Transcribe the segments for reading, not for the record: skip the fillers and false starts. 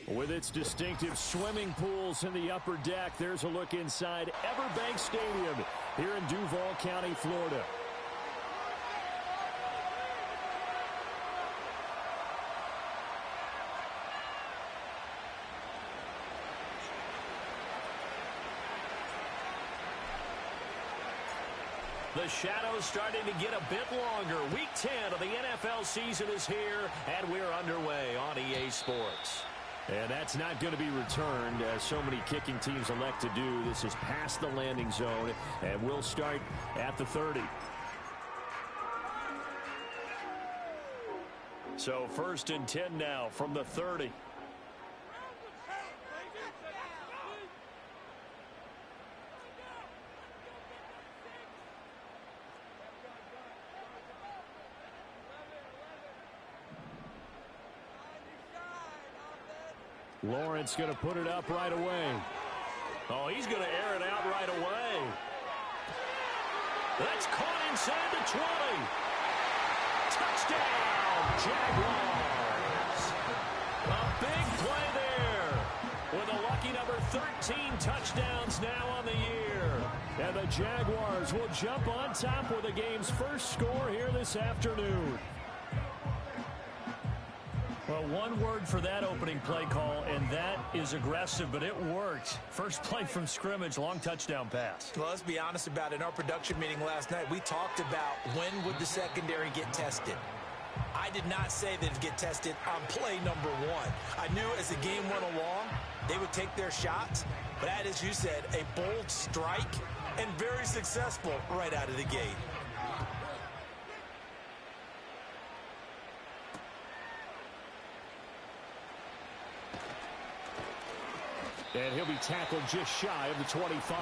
With its distinctive swimming pools in the upper deck, there's a look inside Everbank Stadium here in Duval County, Florida. The shadow's starting to get a bit longer. Week 10 of the NFL season is here, and we're underway on EA Sports. And that's not going to be returned, as so many kicking teams elect to do. This is past the landing zone, and we'll start at the 30. So 1st and 10 now from the 30. Lawrence going to put it up right away. Oh, he's going to air it out right away. That's caught inside the 20. Touchdown, Jaguars. A big play there. With a lucky number 13 touchdowns now on the year. And the Jaguars will jump on top with the game's first score here this afternoon. Well, one word for that opening play call, and that is aggressive, but it worked. First play from scrimmage, long touchdown pass. Well, let's be honest about it. In our production meeting last night, we talked about when would the secondary get tested. I did not say that it'd get tested on play number 1. I knew as the game went along, they would take their shots, but that, as you said, a bold strike and very successful right out of the gate. And he'll be tackled just shy of the 25.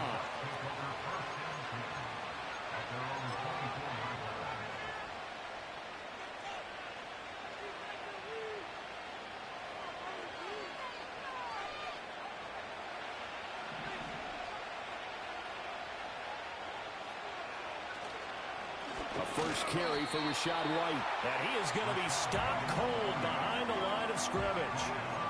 A first carry for Rachaad White. And he is going to be stopped cold behind the line of scrimmage.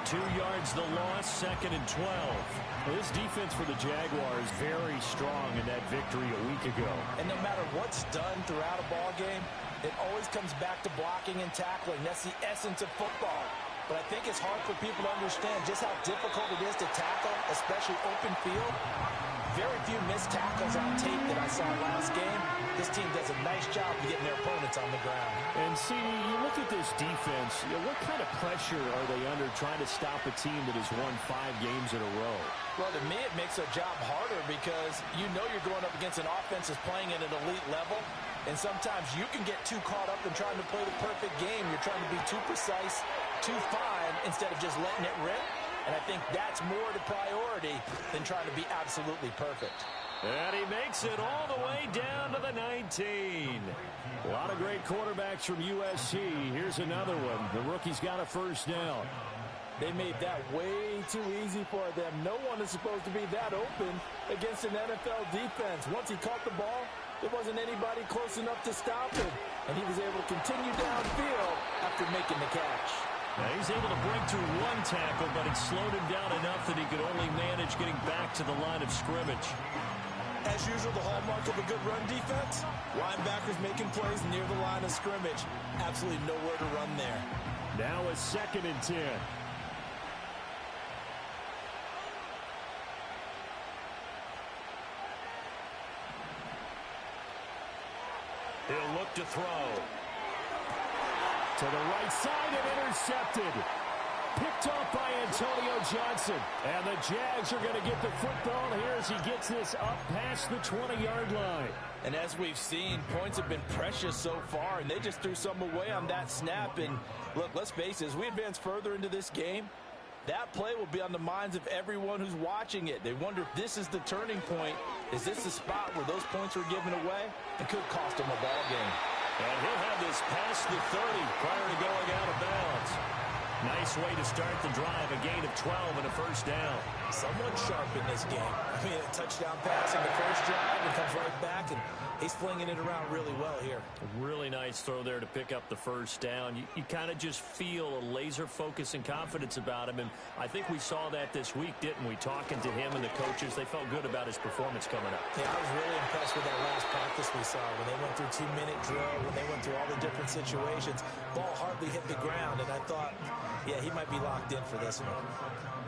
2 yards the loss, 2nd and 12. Well, this defense for the Jaguars very strong in that victory a week ago. And no matter what's done throughout a ball game, it always comes back to blocking and tackling. That's the essence of football. But I think it's hard for people to understand just how difficult it is to tackle, especially open field. Very few missed tackles on tape that I saw last game. This team does a nice job of getting their opponents on the ground. And see, you look at this defense, what kind of pressure are they under trying to stop a team that has won 5 games in a row? Well, to me, it makes their job harder because you know you're going up against an offense that's playing at an elite level. And sometimes you can get too caught up in trying to play the perfect game. You're trying to be too precise, too fine, instead of just letting it rip. And I think that's more the priority than trying to be absolutely perfect. And he makes it all the way down to the 19. A lot of great quarterbacks from USC. Here's another one. The rookie's got a first down. They made that way too easy for them. No one is supposed to be that open against an NFL defense. Once he caught the ball, there wasn't anybody close enough to stop him. And he was able to continue downfield after making the catch. Now he's able to break through 1 tackle, but it slowed him down enough that he could only manage getting back to the line of scrimmage. As usual, the hallmark of a good run defense, linebackers making plays near the line of scrimmage. Absolutely nowhere to run there. Now a 2nd and 10. He'll look to throw. To the right side and intercepted. Picked off by Antonio Johnson. And the Jags are going to get the football here as he gets this up past the 20-yard line. And as we've seen, points have been precious so far, and they just threw some away on that snap. And look, let's face it, as we advance further into this game, that play will be on the minds of everyone who's watching it. They wonder if this is the turning point. Is this the spot where those points were given away? It could cost them a ball game. And he'll have this past the 30 prior to going out of bounds. Nice way to start the drive, a gain of 12 and a first down. Someone sharp in this game. I mean, a touchdown pass in the first drive and comes right back and He's flinging it around really well here. Really nice throw there to pick up the first down. You kind of just feel a laser focus and confidence about him, and I think we saw that this week, didn't we? Talking to him and the coaches, they felt good about his performance coming up. Yeah, I was really impressed with that last practice we saw when they went through 2-minute drill, when they went through all the different situations. Ball hardly hit the ground, and I thought, yeah, he might be locked in for this one.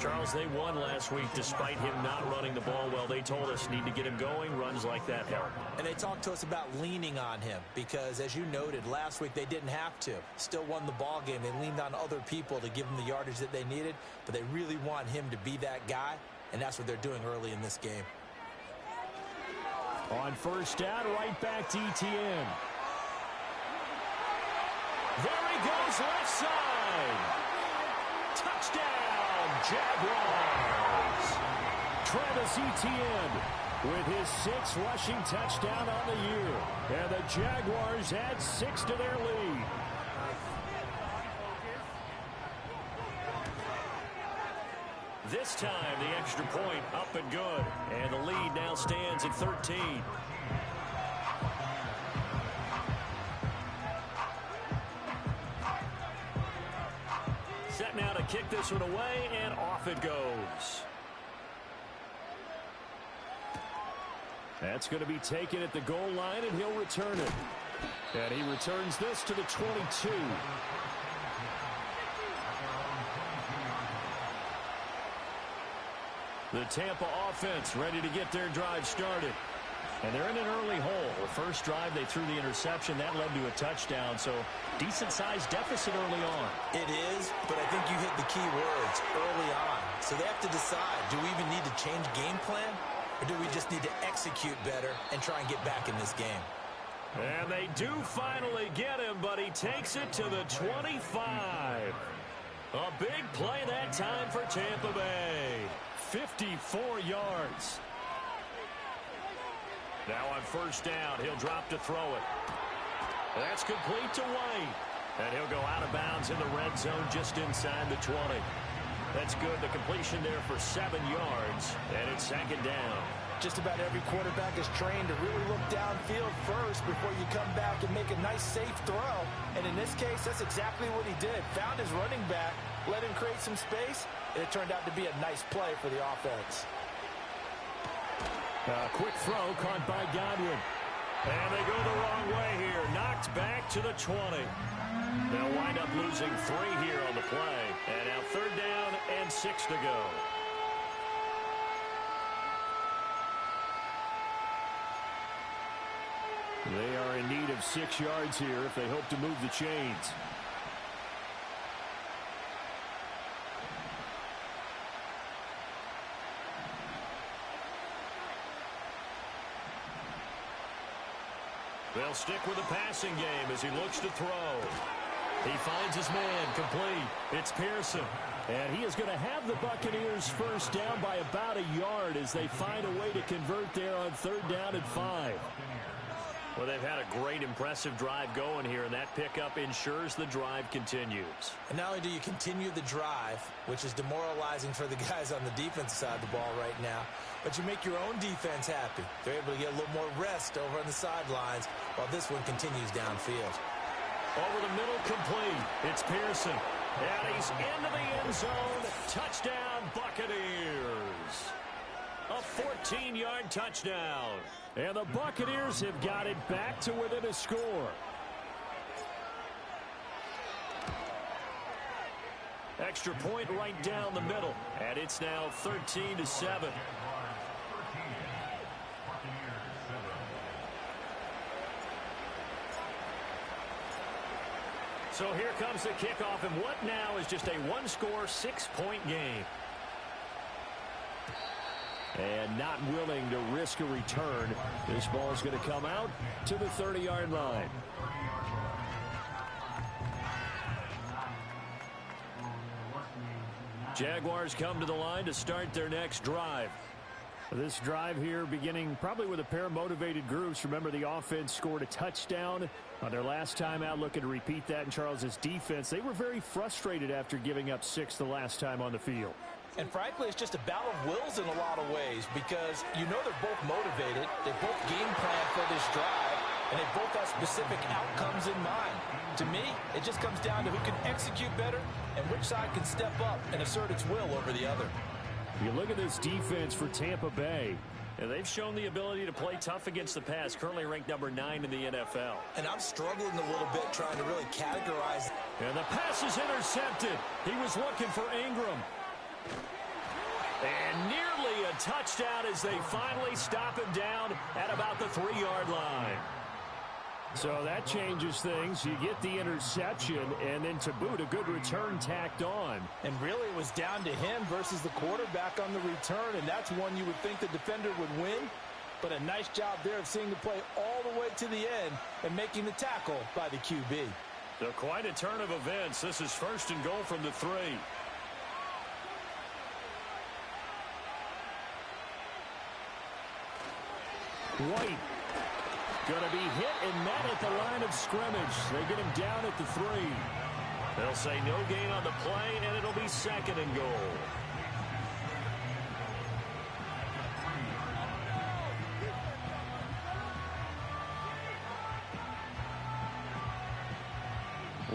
Charles, they won last week despite him not running the ball well. They told us need to get him going. Runs like that help. And they talked to us about leaning on him because, as you noted, last week they didn't have to. Still won the ball game. They leaned on other people to give them the yardage that they needed, but they really want him to be that guy, and that's what they're doing early in this game. On first down, right back to Etienne. There he goes, left side. Touchdown, Jaguars. Travis Etienne with his 6th rushing touchdown on the year. And the Jaguars add 6 to their lead. This time, the extra point up and good. And the lead now stands at 13. Set now to kick this one away, and off it goes. That's going to be taken at the goal line, and he'll return it. And he returns this to the 22. The Tampa offense ready to get their drive started. And they're in an early hole. The first drive, they threw the interception. That led to a touchdown, so decent-sized deficit early on. It is, but I think you hit the key words, early on. So they have to decide, do we even need to change game plan, or do we just need to execute better and try and get back in this game? And they do finally get him, but he takes it to the 25. A big play that time for Tampa Bay. 54 yards. Now on first down, he'll drop to throw it. That's complete to White. And he'll go out of bounds in the red zone just inside the 20. That's good. The completion there for 7 yards. And it's 2nd down. Just about every quarterback is trained to really look downfield first before you come back and make a nice, safe throw. And in this case, that's exactly what he did. Found his running back, let him create some space, and it turned out to be a nice play for the offense. A quick throw caught by Godwin. And they go the wrong way here. Knocked back to the 20. They'll wind up losing 3 here on the play. And now 3rd down and 6 to go. They are in need of 6 yards here if they hope to move the chains. They'll stick with the passing game as he looks to throw. He finds his man complete. It's Pearson. And he is going to have the Buccaneers first down by about a yard as they find a way to convert there on 3rd down and 5. Well, they've had a great, impressive drive going here, and that pickup ensures the drive continues. And not only do you continue the drive, which is demoralizing for the guys on the defensive side of the ball right now, but you make your own defense happy. They're able to get a little more rest over on the sidelines while this one continues downfield. Over the middle, complete. It's Pearson. And he's into the end zone. Touchdown, Buccaneers. A 14-yard touchdown. And the Buccaneers have got it back to within a score. Extra point right down the middle. And it's now 13-7. So here comes the kickoff, and what now is just a one-score, 6-point game. And not willing to risk a return. This ball is going to come out to the 30-yard line. Jaguars come to the line to start their next drive. This drive here beginning probably with a pair of motivated groups. Remember, the offense scored a touchdown on their last time out, looking to repeat that in Charles's defense. They were very frustrated after giving up 6 the last time on the field. And frankly, it's just a battle of wills in a lot of ways because you know they're both motivated. They both game plan for this drive. and they both have specific outcomes in mind. To me, it just comes down to who can execute better and which side can step up and assert its will over the other. You look at this defense for Tampa Bay. And they've shown the ability to play tough against the pass, currently ranked number 9 in the NFL. And I'm struggling a little bit trying to really categorize. And the pass is intercepted. He was looking for Ingram. And nearly a touchdown as they finally stop him down at about the 3-yard line. So that changes things. You get the interception, and then to boot, a good return tacked on. And really it was down to him versus the quarterback on the return, and that's one you would think the defender would win. But a nice job there of seeing the play all the way to the end and making the tackle by the QB. So quite a turn of events. This is 1st and goal from the 3. White going to be hit and met at the line of scrimmage. They get him down at the 3. They'll say no gain on the play, and it'll be 2nd and goal.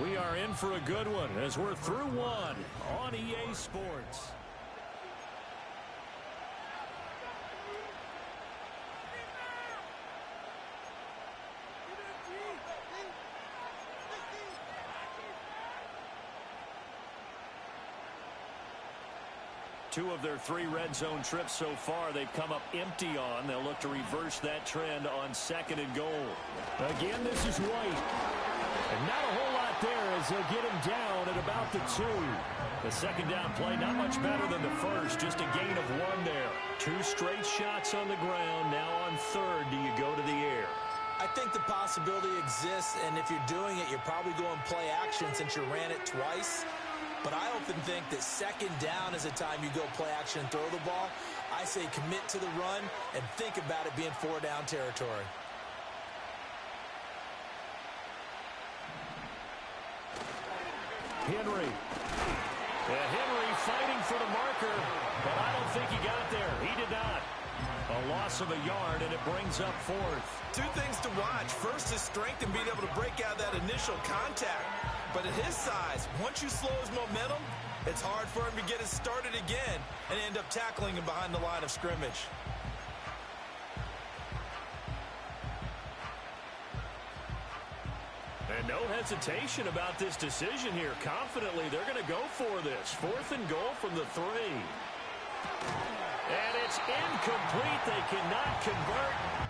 We are in for a good one as we're through one on EA Sports. Two of their 3 red zone trips so far they've come up empty on. They'll look to reverse that trend on 2nd and goal. Again, this is White. And not a whole lot there as they'll get him down at about the 2. The 2nd down play not much better than the first. Just a gain of 1 there. 2 straight shots on the ground. Now on 3rd, do you go to the air? I think the possibility exists, and if you're doing it, you're probably going play action since you ran it twice. But I often think that 2nd down is a time you go play action and throw the ball. I say commit to the run and think about it being 4-down territory. Henry. Yeah, Henry fighting for the marker, but I don't think he got there. He did not. A loss of a yard, and it brings up 4th. 2 things to watch. First is strength and being able to break out that initial contact. But at his size, once you slow his momentum, it's hard for him to get it started again and end up tackling him behind the line of scrimmage. And no hesitation about this decision here. Confidently, they're going to go for this. 4th and goal from the 3. And it's incomplete. They cannot convert.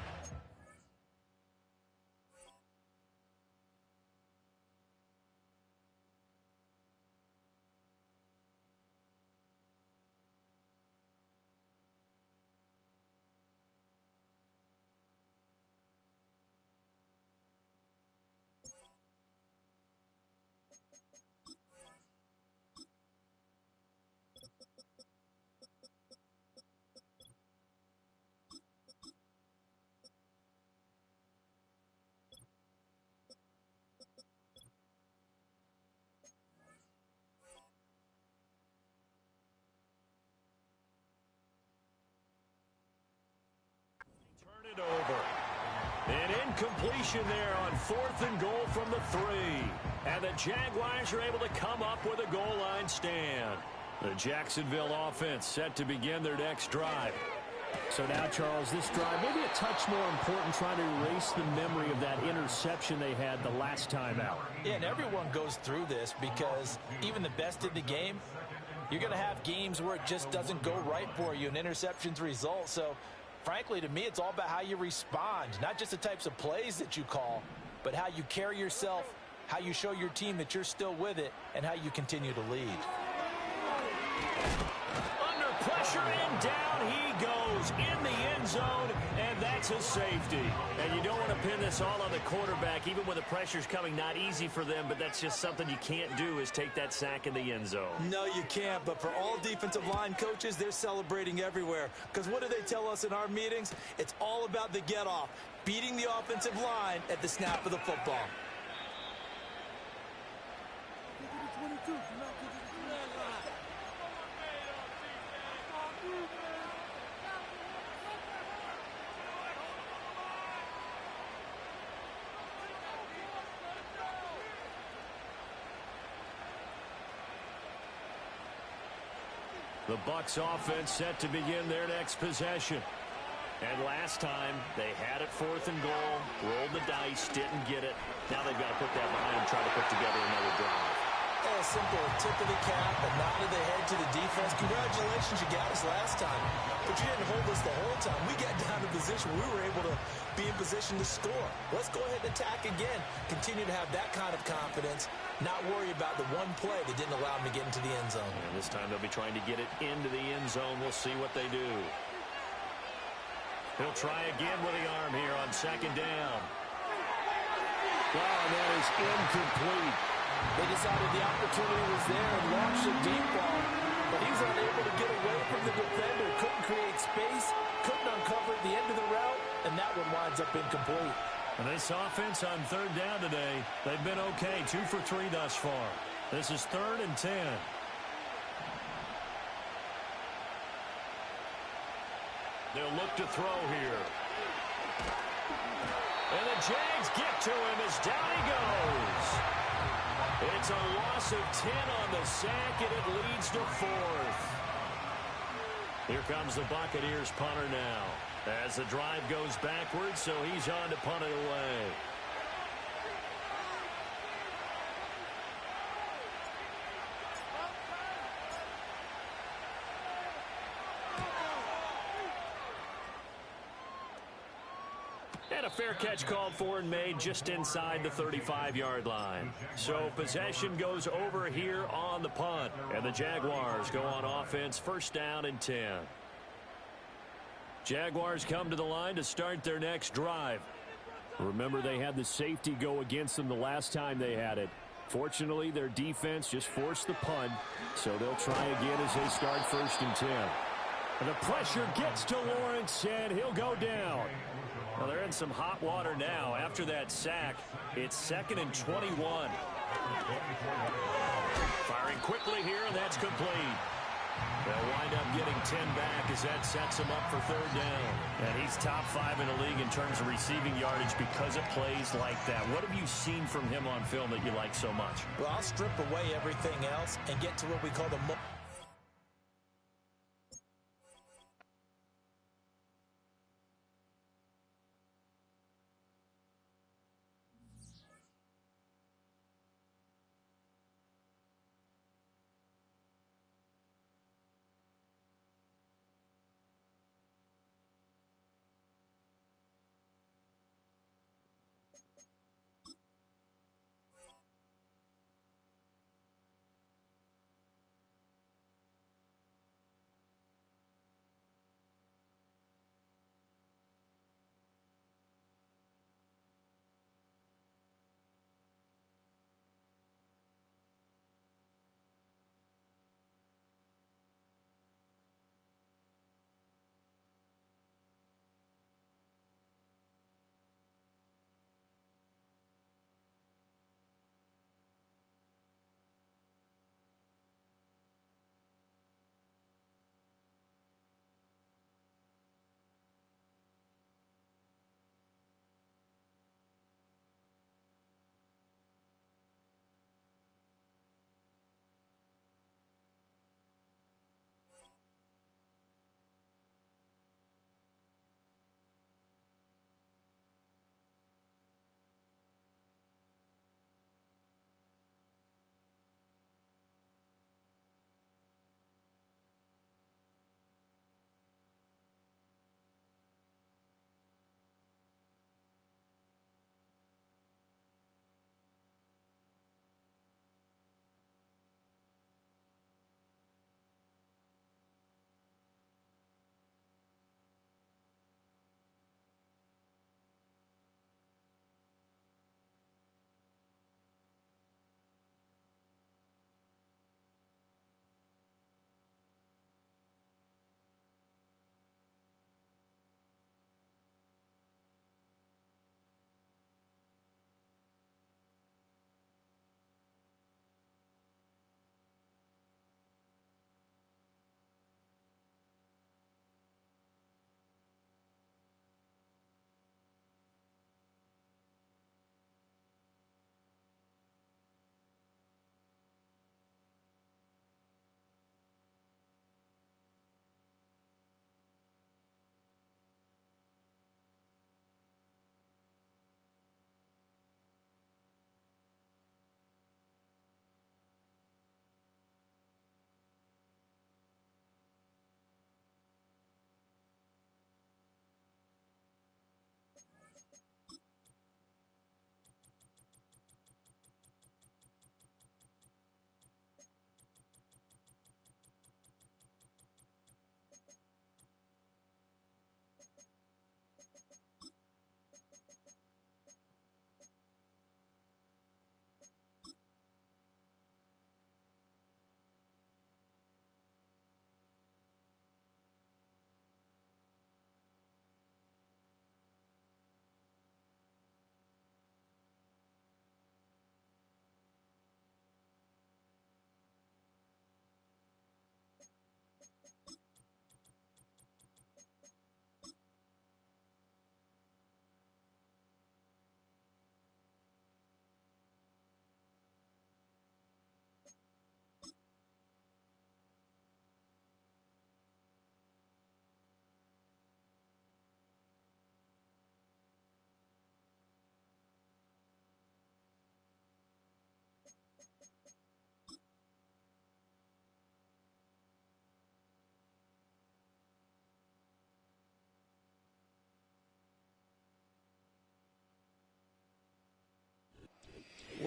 It over. An incompletion there on 4th and goal from the 3. And the Jaguars are able to come up with a goal line stand. The Jacksonville offense set to begin their next drive. So now, Charles, this drive maybe a touch more important, trying to erase the memory of that interception they had the last time out. Yeah, and everyone goes through this because even the best in the game, you're going to have games where it just doesn't go right for you, and interceptions result. So frankly, to me, it's all about how you respond, not just the types of plays that you call, but how you carry yourself, how you show your team that you're still with it, and how you continue to lead. Under pressure and down he goes in the end zone, and that's a safety. And you don't want to pin this all on the quarterback, even when the pressure's coming. Not easy for them, but that's just something you can't do, is take that sack in the end zone. No, you can't, but for all defensive line coaches, they're celebrating everywhere. Because what do they tell us in our meetings? It's all about the get-off, beating the offensive line at the snap of the football. The Bucs offense set to begin their next possession. And last time, they had it 4th and goal, rolled the dice, didn't get it. Now they've got to put that behind them, try to put together another drive. A simple tip of the cap, a nod of the head to the defense. Congratulations, you got us last time. But you didn't hold us the whole time. We got down to position. We were able to be in position to score. Let's go ahead and attack again. Continue to have that kind of confidence. Not worry about the one play that didn't allow them to get into the end zone. And this time they'll be trying to get it into the end zone. We'll see what they do. He'll try again with the arm here on 2nd down. Wow, that is incomplete. They decided the opportunity was there and launched a deep ball, but he's unable to get away from the defender. Couldn't create space, couldn't uncover the end of the route, and that one winds up incomplete. And this offense on 3rd down today, they've been okay, 2 for 3 thus far. This is 3rd and 10. They'll look to throw here. And the Jags get to him as down he goes. It's a loss of 10 on the sack, and it leads to 4th. Here comes the Buccaneers punter now. As the drive goes backwards, so he's on to punt it away. And a fair catch called for and made just inside the 35-yard line. So possession goes over here on the punt. And the Jaguars go on offense, 1st down and 10. Jaguars come to the line to start their next drive. Remember, they had the safety go against them the last time they had it. Fortunately, their defense just forced the punt, so they'll try again as they start 1st and 10. And the pressure gets to Lawrence, and he'll go down. Well, they're in some hot water now. After that sack, it's 2nd and 21. Firing quickly here, and that's complete. They'll wind up getting 10 back as that sets him up for 3rd down. And he's top 5 in the league in terms of receiving yardage because of plays like that. What have you seen from him on film that you like so much? Well, I'll strip away everything else and get to what we call the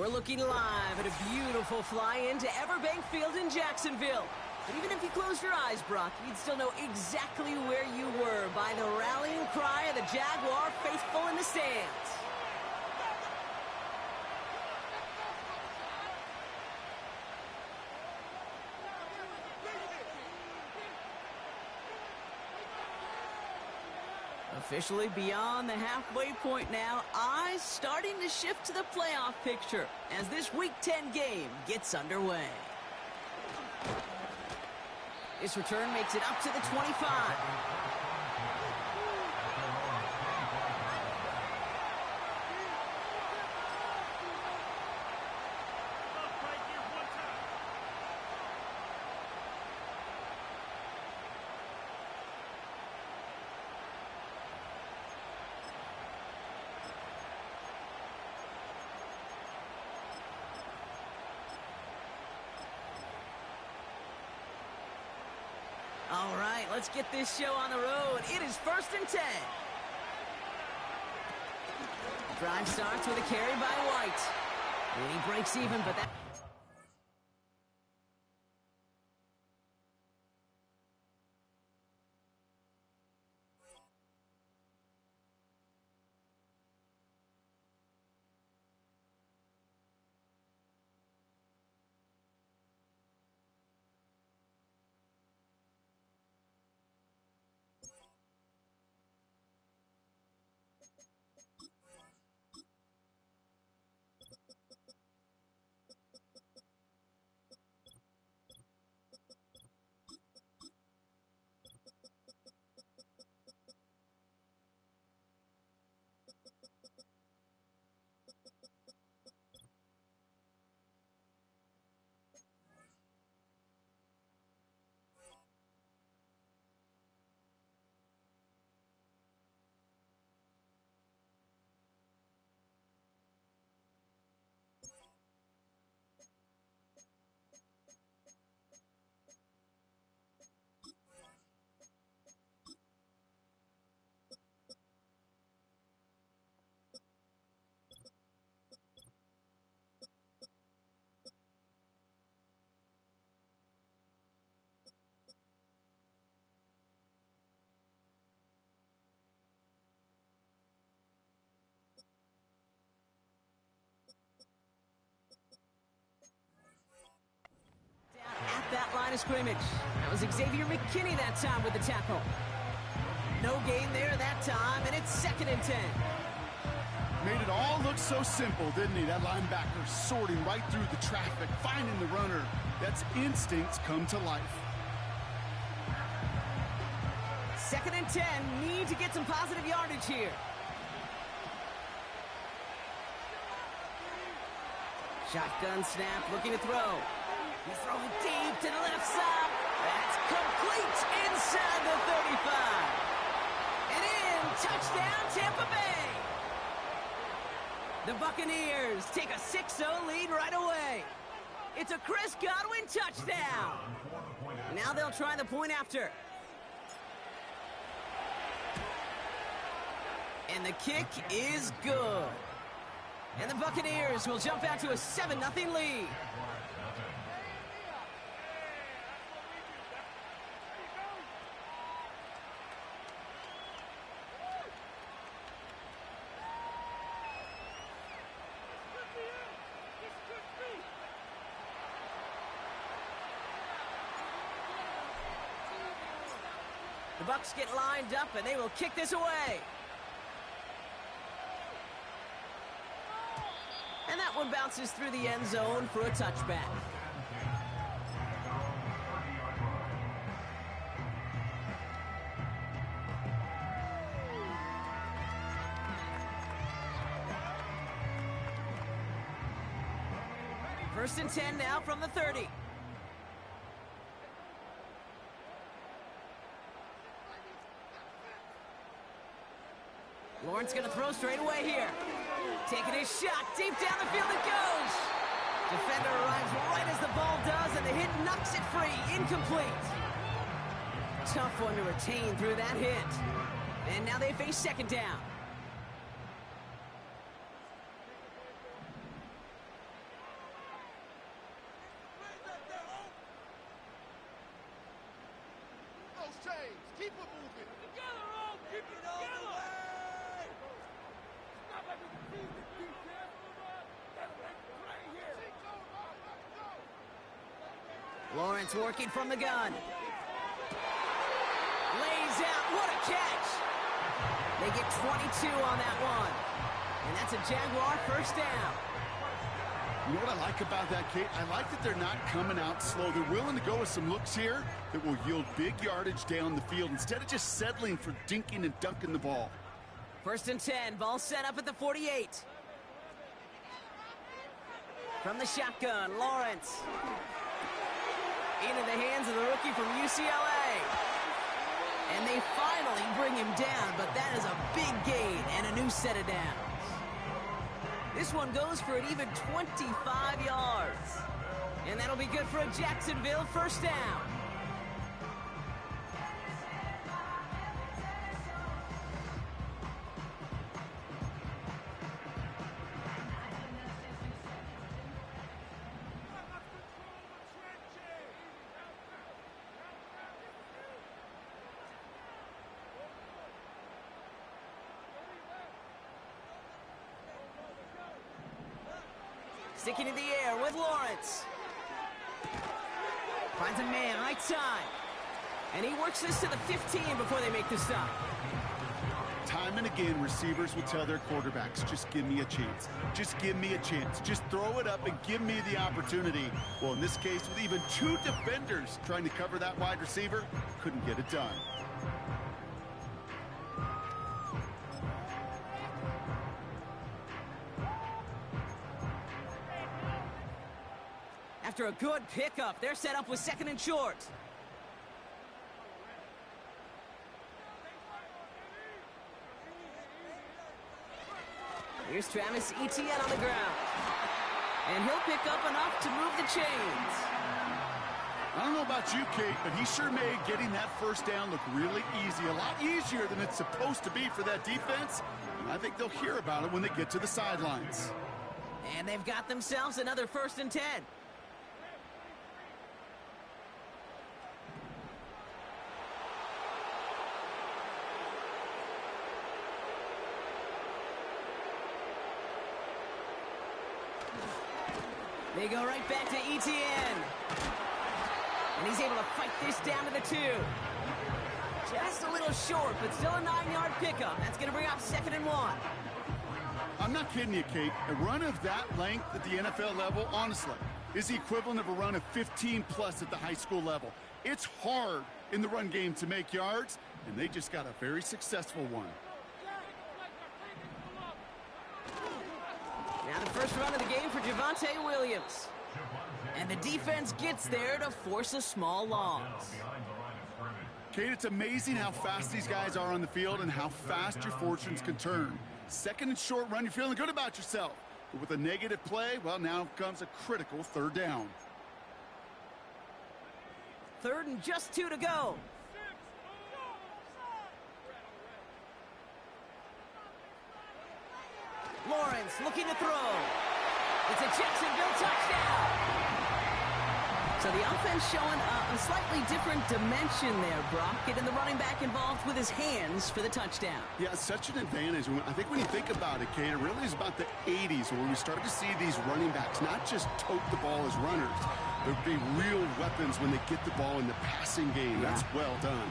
We're looking live at a beautiful fly-in to Everbank Field in Jacksonville. But even if you closed your eyes, Brock, you'd still know exactly where you were by the rallying cry of the Jaguar faithful in the stands. Officially beyond the halfway point now, eyes starting to shift to the playoff picture as this Week 10 game gets underway. This return makes it up to the 25. All right, let's get this show on the road. It is 1st and 10. Drive starts with a carry by White. And he breaks even, but that... that line of scrimmage. That was Xavier McKinney that time with the tackle. No gain there that time, and it's 2nd and 10. Made it all look so simple, didn't he? That linebacker sorting right through the traffic, finding the runner. That's instincts come to life. 2nd and 10. Need to get some positive yardage here. Shotgun snap, looking to throw. He's throwing deep to the left side. That's complete inside the 35. And in, touchdown Tampa Bay. The Buccaneers take a 6-0 lead right away. It's a Chris Godwin touchdown. Now they'll try the point after. And the kick is good. And the Buccaneers will jump out to a 7-0 lead. The Bucs get lined up, and they will kick this away. And that one bounces through the end zone for a touchback. First and 10 now from the 30. Lawrence going to throw straight away here. Taking his shot, deep down the field it goes. Defender arrives right as the ball does, and the hit knocks it free, incomplete. Tough one to retain through that hit. And now they face 2nd down. chains. Keep it moving. Together, all. Keep it together. Stop at the defense. Play here. Lawrence working from the gun. Lays out. What a catch. They get 22 on that one. And that's a Jaguar first down. You know what I like about that, Kate? I like that they're not coming out slow. They're willing to go with some looks here that will yield big yardage down the field instead of just settling for dinking and dunking the ball. First and 10. Ball set up at the 48. From the shotgun, Lawrence. Into the hands of the rookie from UCLA. And they finally bring him down, but that is a big gain and a new set of downs. This one goes for an even 25 yards. And that'll be good for a Jacksonville first down. Sticking in the air with Lawrence. Finds a man, right side. And he works this to the 15 before they make the stop. Time and again, receivers will tell their quarterbacks, just give me a chance. Just give me a chance. Just throw it up and give me the opportunity. Well, in this case, with even two defenders trying to cover that wide receiver, couldn't get it done. After a good pickup, they're set up with second and short. Here's Travis Etienne on the ground. And he'll pick up enough to move the chains. I don't know about you, Kate, but he sure made getting that first down look really easy. A lot easier than it's supposed to be for that defense. And I think they'll hear about it when they get to the sidelines. And they've got themselves another first and 10. They go right back to Etienne. And he's able to fight this down to the 2. Just a little short, but still a 9-yard pickup. That's going to bring up second and 1. I'm not kidding you, Kate. A run of that length at the NFL level, honestly, is the equivalent of a run of 15-plus at the high school level. It's hard in the run game to make yards, and they just got a very successful one. Now the first run of the game for Javonte Williams. And the defense gets there to force a small loss. Kate, it's amazing how fast these guys are on the field and how fast your fortunes can turn. Second and short run, you're feeling good about yourself. But with a negative play, well, now comes a critical third down. Third and just 2 to go. Lawrence looking to throw. It's a Jacksonville touchdown. So the offense showing a slightly different dimension there, Brock. Getting the running back involved with his hands for the touchdown. Yeah, such an advantage. I think when you think about it, Kate, it really is about the 80s where we start to see these running backs not just tote the ball as runners. There would be real weapons when they get the ball in the passing game. Yeah. That's well done.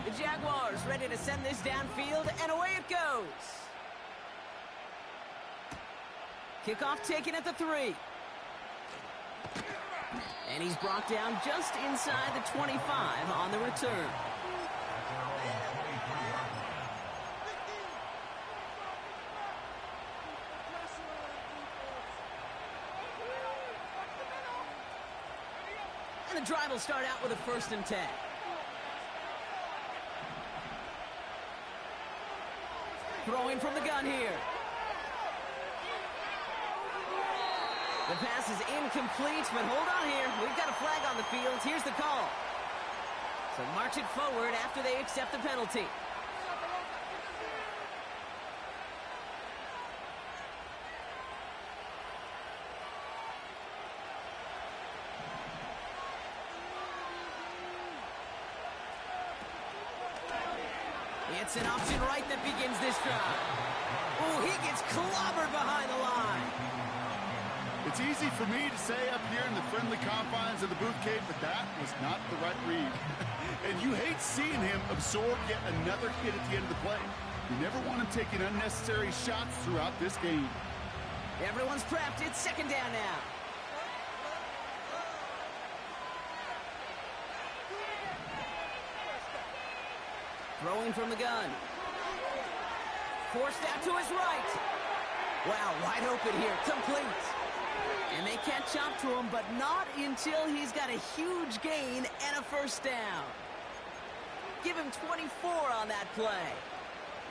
The Jaguars ready to send this downfield, and away it goes. Kickoff taken at the 3. And he's brought down just inside the 25 on the return. And the drive will start out with a first and 10. Throwing from the gun here. The pass is incomplete, but hold on here. We've got a flag on the field. Here's the call. So march it forward after they accept the penalty. It's an option right that begins this drive. Oh, he gets clobbered behind the line. It's easy for me to say up here in the friendly confines of the booth, Kate, but that was not the right read. And you hate seeing him absorb yet another hit at the end of the play. You never want him taking unnecessary shots throughout this game. Everyone's prepped. It's second down now. Throwing from the gun. Forced out to his right. Wow, wide open here. Complete. And they catch up to him, but not until he's got a huge gain and a first down. Give him 24 on that play.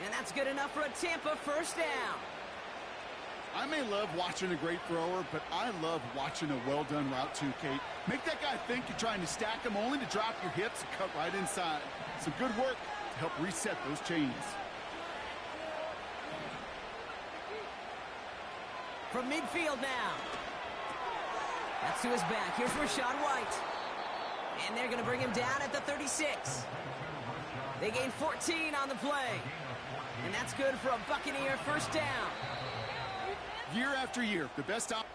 And that's good enough for a Tampa first down. I may love watching a great thrower, but I love watching a well-done route too, Kate. Make that guy think you're trying to stack him only to drop your hips and cut right inside. Some good work to help reset those chains. From midfield now. That's to his back. Here's Rachaad White. And they're going to bring him down at the 36. They gain 14 on the play. And that's good for a Buccaneer first down. Year after year, the best op.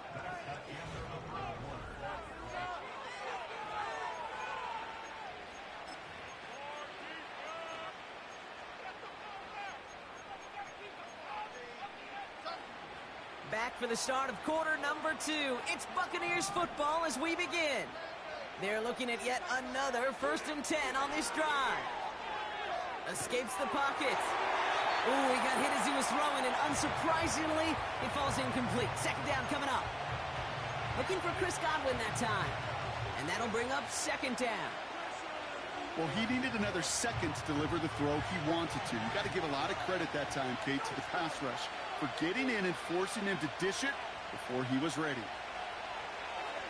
Back for the start of quarter number 2. It's Buccaneers football as we begin. They're looking at yet another 1st and 10 on this drive. Escapes the pocket. Ooh, he got hit as he was throwing, and unsurprisingly, it falls incomplete. Second down coming up. Looking for Chris Godwin that time. And that'll bring up second down. Well, he needed another second to deliver the throw he wanted to. You got to give a lot of credit that time, Kate, to the pass rush for getting in and forcing him to dish it before he was ready.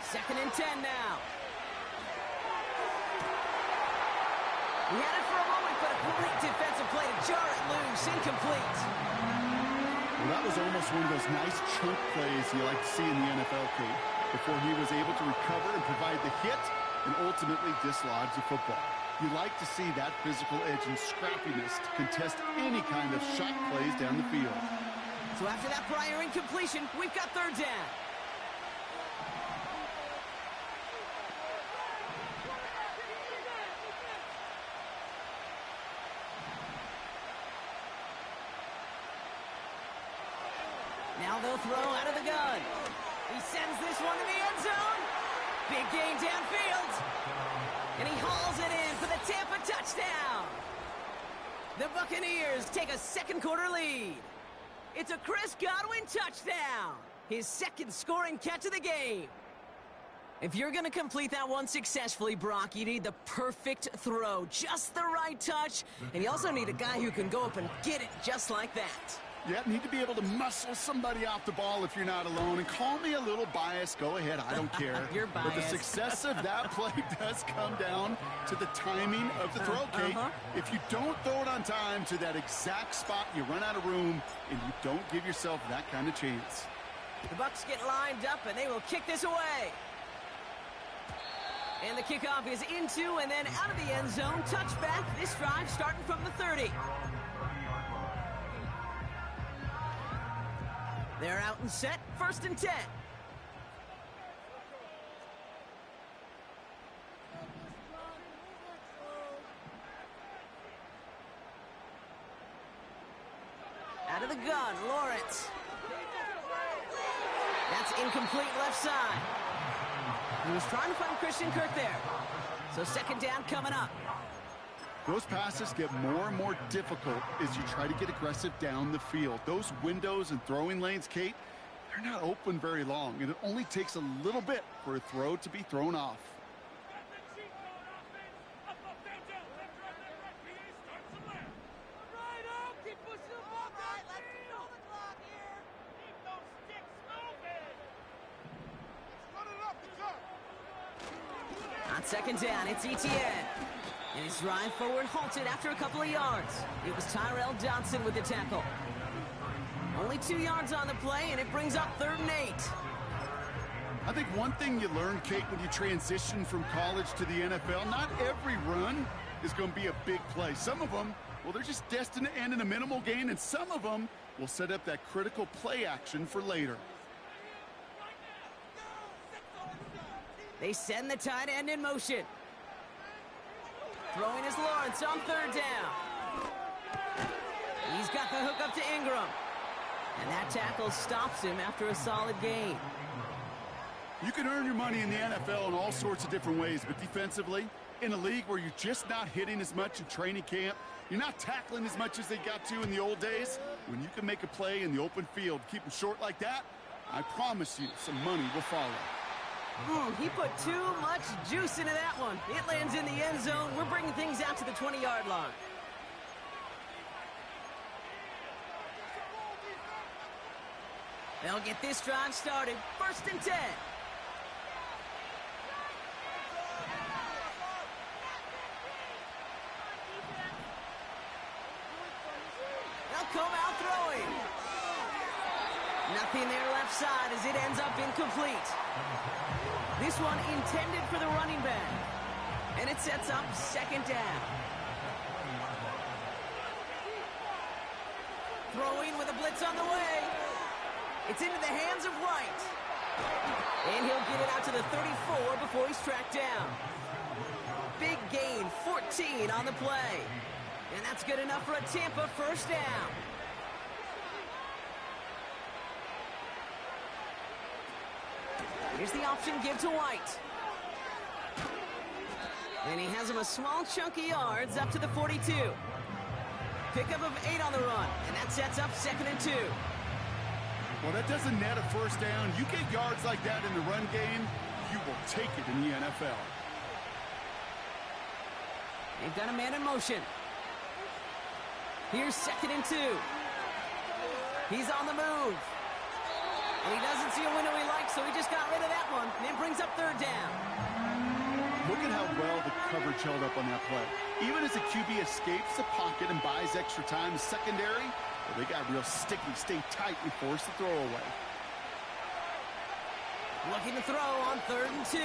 Second and 10 now. He had it for a moment, but a great defensive play to jar it loose. Incomplete. Well, that was almost one of those nice chunk plays you like to see in the NFL, Kate, before he was able to recover and provide the hit and ultimately dislodge the football. You like to see that physical edge and scrappiness to contest any kind of shot plays down the field. So after that prior incompletion, we've got third down. Now they'll throw out of the gun. He sends this one to the end zone. Big gain downfield. And he hauls it in for the Tampa touchdown. The Buccaneers take a second quarter lead. It's a Chris Godwin touchdown. His second scoring catch of the game. If you're going to complete that one successfully, Brock, you need the perfect throw. Just the right touch. And you also need a guy who can go up and get it just like that. Yeah, need to be able to muscle somebody off the ball if you're not alone. And call me a little biased. Go ahead. I don't care. You're biased. But the success of that play does come down to the timing of the throw, Kate. If you don't throw it on time to that exact spot, you run out of room, and you don't give yourself that kind of chance. The Bucs get lined up, and they will kick this away. And the kickoff is into and then out of the end zone. Touchback. This drive starting from the 30. They're out and set. 1st and 10. Out of the gun, Lawrence. That's incomplete left side. He was trying to find Christian Kirk there. So second down coming up. Those passes get more and more difficult as you try to get aggressive down the field. Those windows and throwing lanes, Kate, they're not open very long, and it only takes a little bit for a throw to be thrown off. On second down, it's Etienne. And his drive forward halted after a couple of yards. It was Tyrell Johnson with the tackle. Only 2 yards on the play, and it brings up 3rd and 8. I think one thing you learn, Kate, when you transition from college to the NFL, not every run is going to be a big play. Some of them well, they're just destined to end in a minimal gain, and some of them will set up that critical play action for later. They send the tight end in motion. Throwing is Lawrence on third down. He's got the hook up to Ingram. And that tackle stops him after a solid gain. You can earn your money in the NFL in all sorts of different ways, but defensively, in a league where you're just not hitting as much in training camp, you're not tackling as much as they got to in the old days, when you can make a play in the open field, keep them short like that, I promise you some money will follow. He put too much juice into that one. It lands in the end zone. We're bringing things out to the 20-yard line. They'll get this drive started. 1st and 10. They'll come out throwing. Nothing there left side as it ends up incomplete. This one intended for the running back. And it sets up 2nd down. Throwing with a blitz on the way. It's into the hands of Wright. And he'll get it out to the 34 before he's tracked down. Big gain, 14 on the play. And that's good enough for a Tampa 1st down. Here's the option, give to White. And he has him a small chunk of yards up to the 42. Pickup of 8 on the run, and that sets up 2nd and 2. Well, that doesn't net a 1st down. You get yards like that in the run game, you will take it in the NFL. They've got a man in motion. Here's 2nd and 2. He's on the move. And he doesn't see a window he likes, so he just got rid of that one. And it brings up 3rd down. Look at how well the coverage held up on that play. Even as the QB escapes the pocket and buys extra time, the secondary, well, they got real sticky, stay tight, and force the throw away. Looking to throw on 3rd and 2.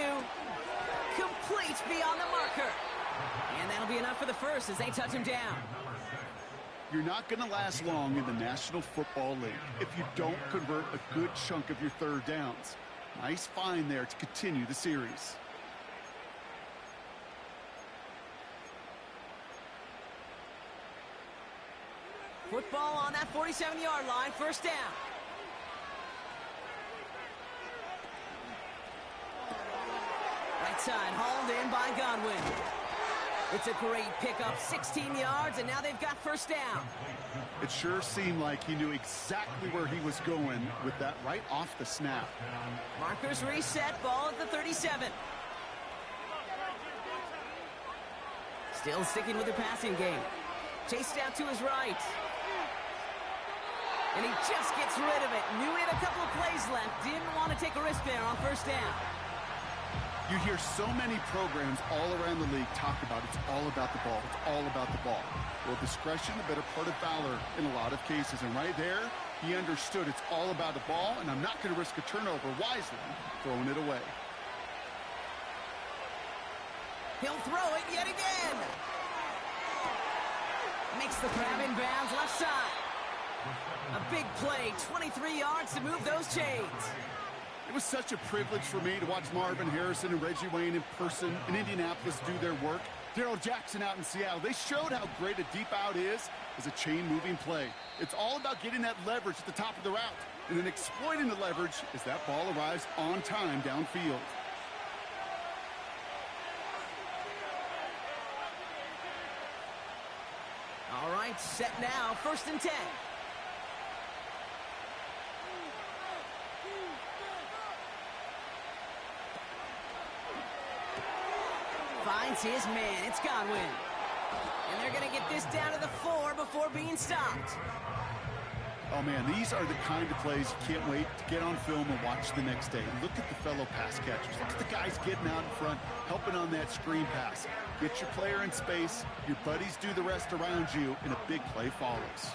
Complete beyond the marker. And that'll be enough for the first as they touch him down. You're not going to last long in the National Football League if you don't convert a good chunk of your 3rd downs. Nice find there to continue the series. Football on that 47-yard line, 1st down. Right side hauled in by Godwin. It's a great pickup, 16 yards, and now they've got 1st down. It sure seemed like he knew exactly where he was going with that right off the snap. Markers reset, ball at the 37. Still sticking with the passing game. Chased out to his right. And he just gets rid of it. Knew he had a couple of plays left. Didn't want to take a risk there on 1st down. You hear so many programs all around the league talk about it's all about the ball. It's all about the ball. Well, discretion, the better part of valor in a lot of cases. And right there, he understood it's all about the ball, and I'm not going to risk a turnover wisely, throwing it away. He'll throw it yet again. Makes the grab in bounds left side. A big play, 23 yards to move those chains. It was such a privilege for me to watch Marvin Harrison and Reggie Wayne in person in Indianapolis do their work. Darrell Jackson out in Seattle. They showed how great a deep out is as a chain-moving play. It's all about getting that leverage at the top of the route and then exploiting the leverage as that ball arrives on time downfield. All right, set now, 1st and 10. Finds his man. It's Godwin. And they're going to get this down to the 4 before being stopped. Oh, man, these are the kind of plays you can't wait to get on film and watch the next day. Look at the fellow pass catchers. Look at the guys getting out in front, helping on that screen pass. Get your player in space, your buddies do the rest around you, and a big play follows.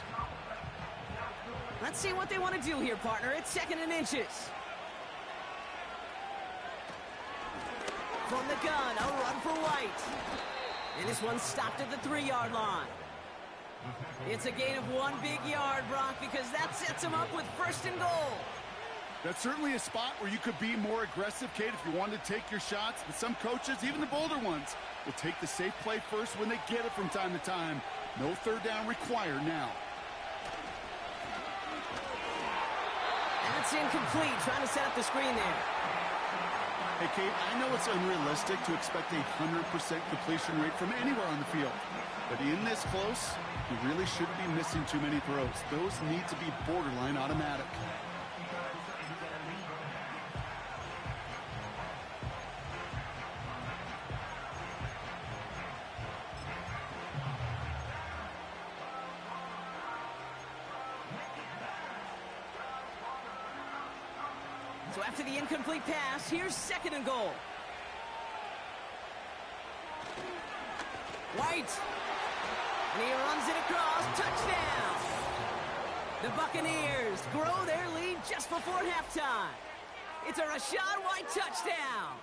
Let's see what they want to do here, partner. It's 2nd and inches. From the gun, a run for White. And this one's stopped at the 3-yard line. It's a gain of 1 big yard, Brock, because that sets him up with 1st and goal. That's certainly a spot where you could be more aggressive, Kate, if you wanted to take your shots. But some coaches, even the bolder ones, will take the safe play first when they get it from time to time. No 3rd down required now. That's incomplete, trying to set up the screen there. Hey, Kate, I know it's unrealistic to expect a 100% completion rate from anywhere on the field. But in this close, you really shouldn't be missing too many throws. Those need to be borderline automatic. So after the incomplete pass, here's 2nd and goal. White. And he runs it across. Touchdown. The Buccaneers grow their lead just before halftime. It's a Rachaad White touchdown.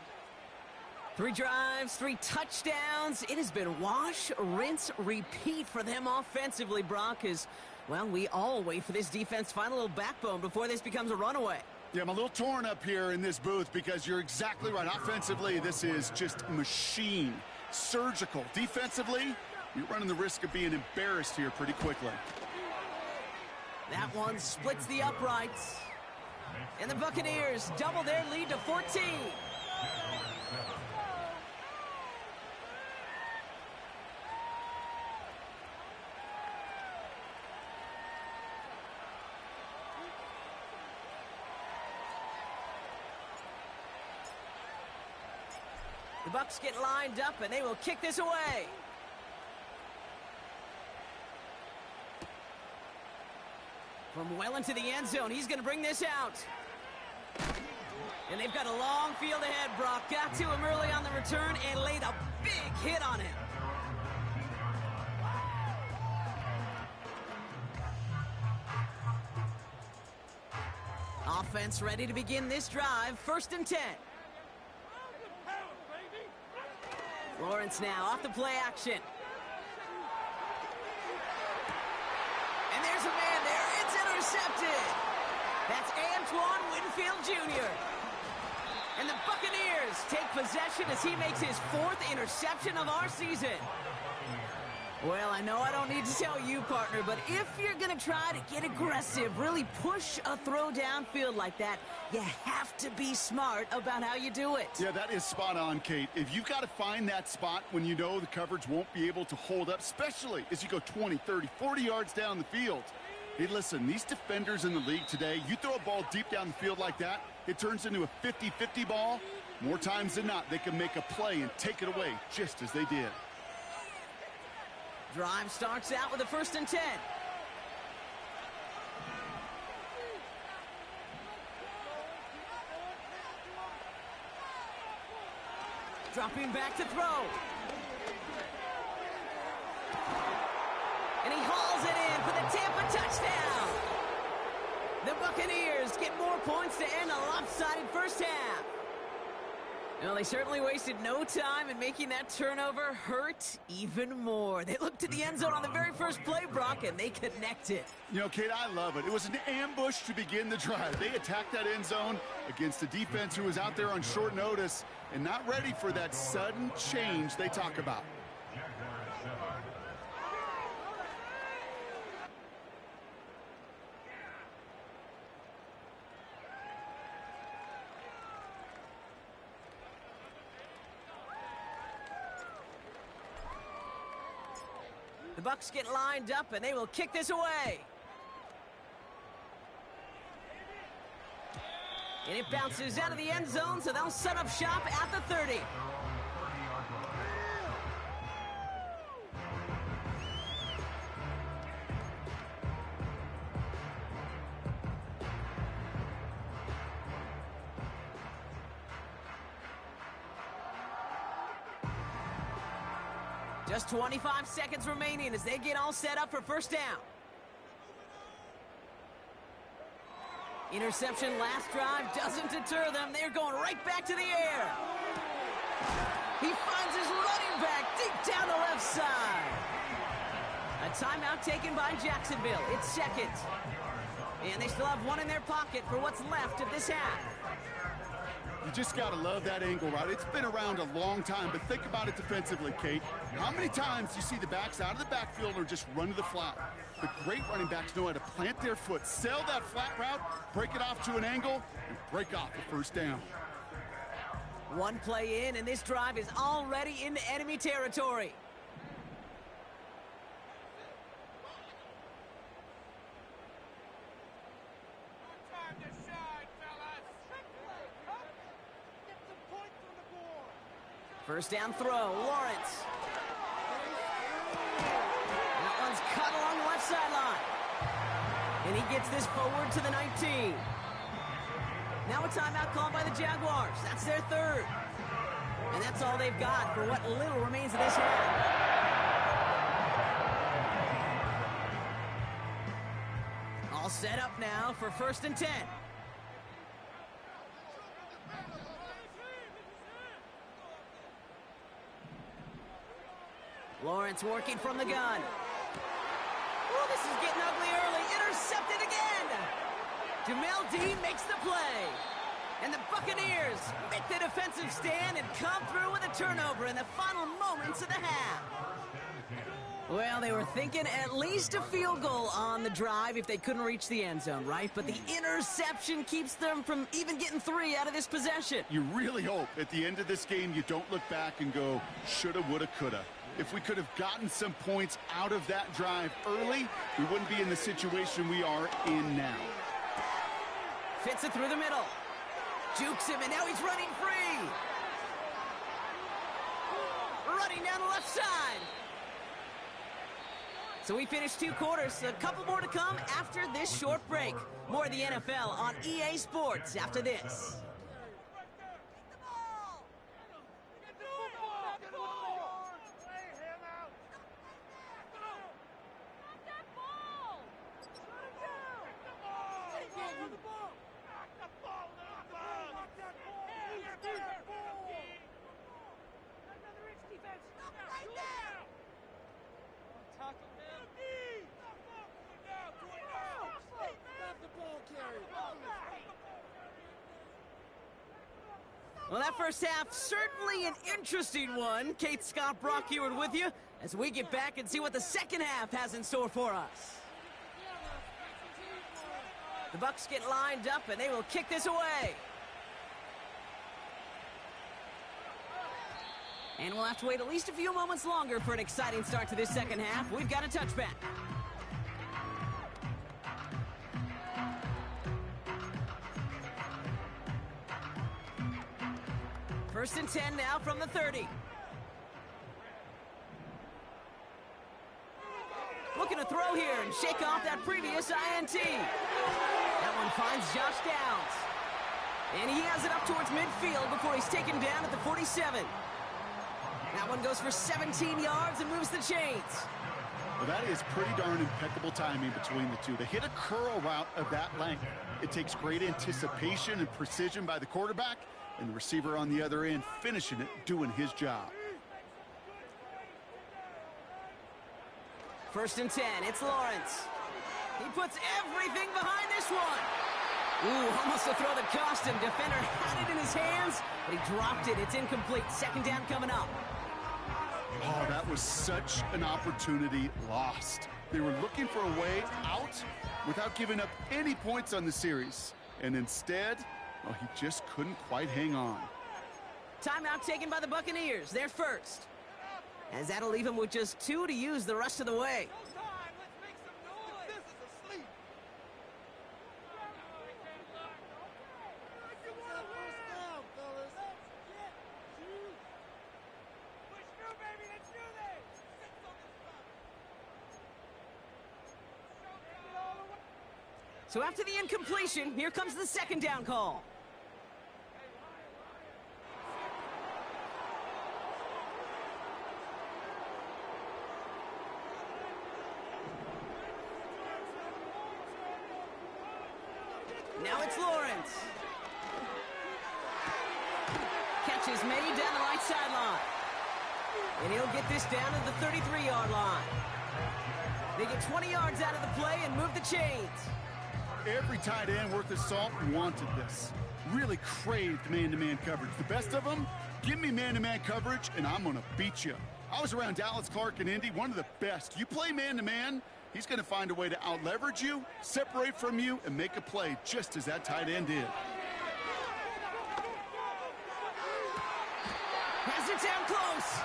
3 drives, 3 touchdowns. It has been wash, rinse, repeat for them offensively, Brock, as, well, we all wait for this defense to find a little backbone before this becomes a runaway. Yeah, I'm a little torn up here in this booth because you're exactly right. Offensively, this is just machine. Surgical. Defensively, you're running the risk of being embarrassed here pretty quickly. That one splits the uprights. And the Buccaneers double their lead to 14. The Bucs get lined up, and they will kick this away. From well into the end zone, he's going to bring this out. And they've got a long field ahead, Brock. Got to him early on the return and laid a big hit on him. Offense ready to begin this drive. 1st and 10. Lawrence now off the play action. And there's a man there. It's intercepted. That's Antoine Winfield Jr. And the Buccaneers take possession as he makes his 4th interception of our season. Well, I know I don't need to tell you, partner, but if you're going to try to get aggressive, really push a throw downfield like that, you have to be smart about how you do it. Yeah, that is spot on, Kate. If you've got to find that spot when you know the coverage won't be able to hold up, especially as you go 20, 30, 40 yards down the field. Hey, listen, these defenders in the league today, you throw a ball deep down the field like that, it turns into a 50-50 ball. More times than not, they can make a play and take it away just as they did. Drive starts out with a 1st and 10. Dropping back to throw. And he hauls it in for the Tampa touchdown. The Buccaneers get more points to end a lopsided 1st half. Well, they certainly wasted no time in making that turnover hurt even more. They looked to the end zone on the very first play, Brock, and they connected. You know, Kate, I love it. It was an ambush to begin the drive. They attacked that end zone against a defense who was out there on short notice and not ready for that sudden change they talk about. The Bucs get lined up, and they will kick this away. And it bounces out of the end zone, so they'll set up shop at the 30. Just 25 seconds remaining as they get all set up for 1st down. Interception last drive doesn't deter them. They're going right back to the air. He finds his running back deep down the left side. A timeout taken by Jacksonville. It's second. And they still have one in their pocket for what's left of this half. You just got to love that angle route. It's been around a long time, but think about it defensively, Kate. How many times do you see the backs out of the backfield or just run to the flat? The great running backs know how to plant their foot, sail that flat route, break it off to an angle, and break off the first down. One play in, and this drive is already into enemy territory. Time to shine, fellas. Get some points on the board. First down throw, Lawrence. That one's cut along the left sideline. And he gets this forward to the 19. Now a timeout called by the Jaguars. That's their third. And that's all they've got for what little remains of this half. All set up now for 1st and 10. Lawrence working from the gun. Oh, this is getting ugly early. Intercepted again. Jamel Dean makes the play. And the Buccaneers make the defensive stand and come through with a turnover in the final moments of the half. Well, they were thinking at least a field goal on the drive if they couldn't reach the end zone, right? But the interception keeps them from even getting 3 out of this possession. You really hope at the end of this game you don't look back and go, shoulda, woulda, coulda. If we could have gotten some points out of that drive early, we wouldn't be in the situation we are in now. Fits it through the middle. Jukes him, and now he's running free. Running down the left side. So we finished 2 quarters. A couple more to come after this short break. More of the NFL on EA Sports after this. Well, that first half, certainly an interesting one. Kate, Scott, Brock Heward with you as we get back and see what the second half has in store for us. The Bucs get lined up, and they will kick this away. And we'll have to wait at least a few moments longer for an exciting start to this second half. We've got a touchback. First and 10 now from the 30. Looking to throw here and shake off that previous INT. That one finds Josh Downs. And he has it up towards midfield before he's taken down at the 47. That one goes for 17 yards and moves the chains. Well, that is pretty darn impeccable timing between the two. To hit a curl route of that length, it takes great anticipation and precision by the quarterback, and the receiver on the other end finishing it, doing his job. First and 10, it's Lawrence. He puts everything behind this one. Ooh, almost a throw that cost him. Defender had it in his hands, but he dropped it. It's incomplete. Second down coming up. Oh, that was such an opportunity lost. They were looking for a way out without giving up any points on the series. And instead, well, he just couldn't quite hang on. Timeout taken by the Buccaneers. They're first. As that'll leave him with just 2 to use the rest of the way. So after the incompletion, here comes the second down call. Now it's Lawrence. Catch is made down the right sideline. And he'll get this down to the 33-yard line. They get 20 yards out of the play and move the chains. Every tight end worth his salt wanted this. Really craved man-to-man coverage. The best of them, give me man-to-man coverage, and I'm going to beat you. I was around Dallas Clark and Indy, one of the best. You play man-to-man, he's going to find a way to out-leverage you, separate from you, and make a play just as that tight end did. Has it down close.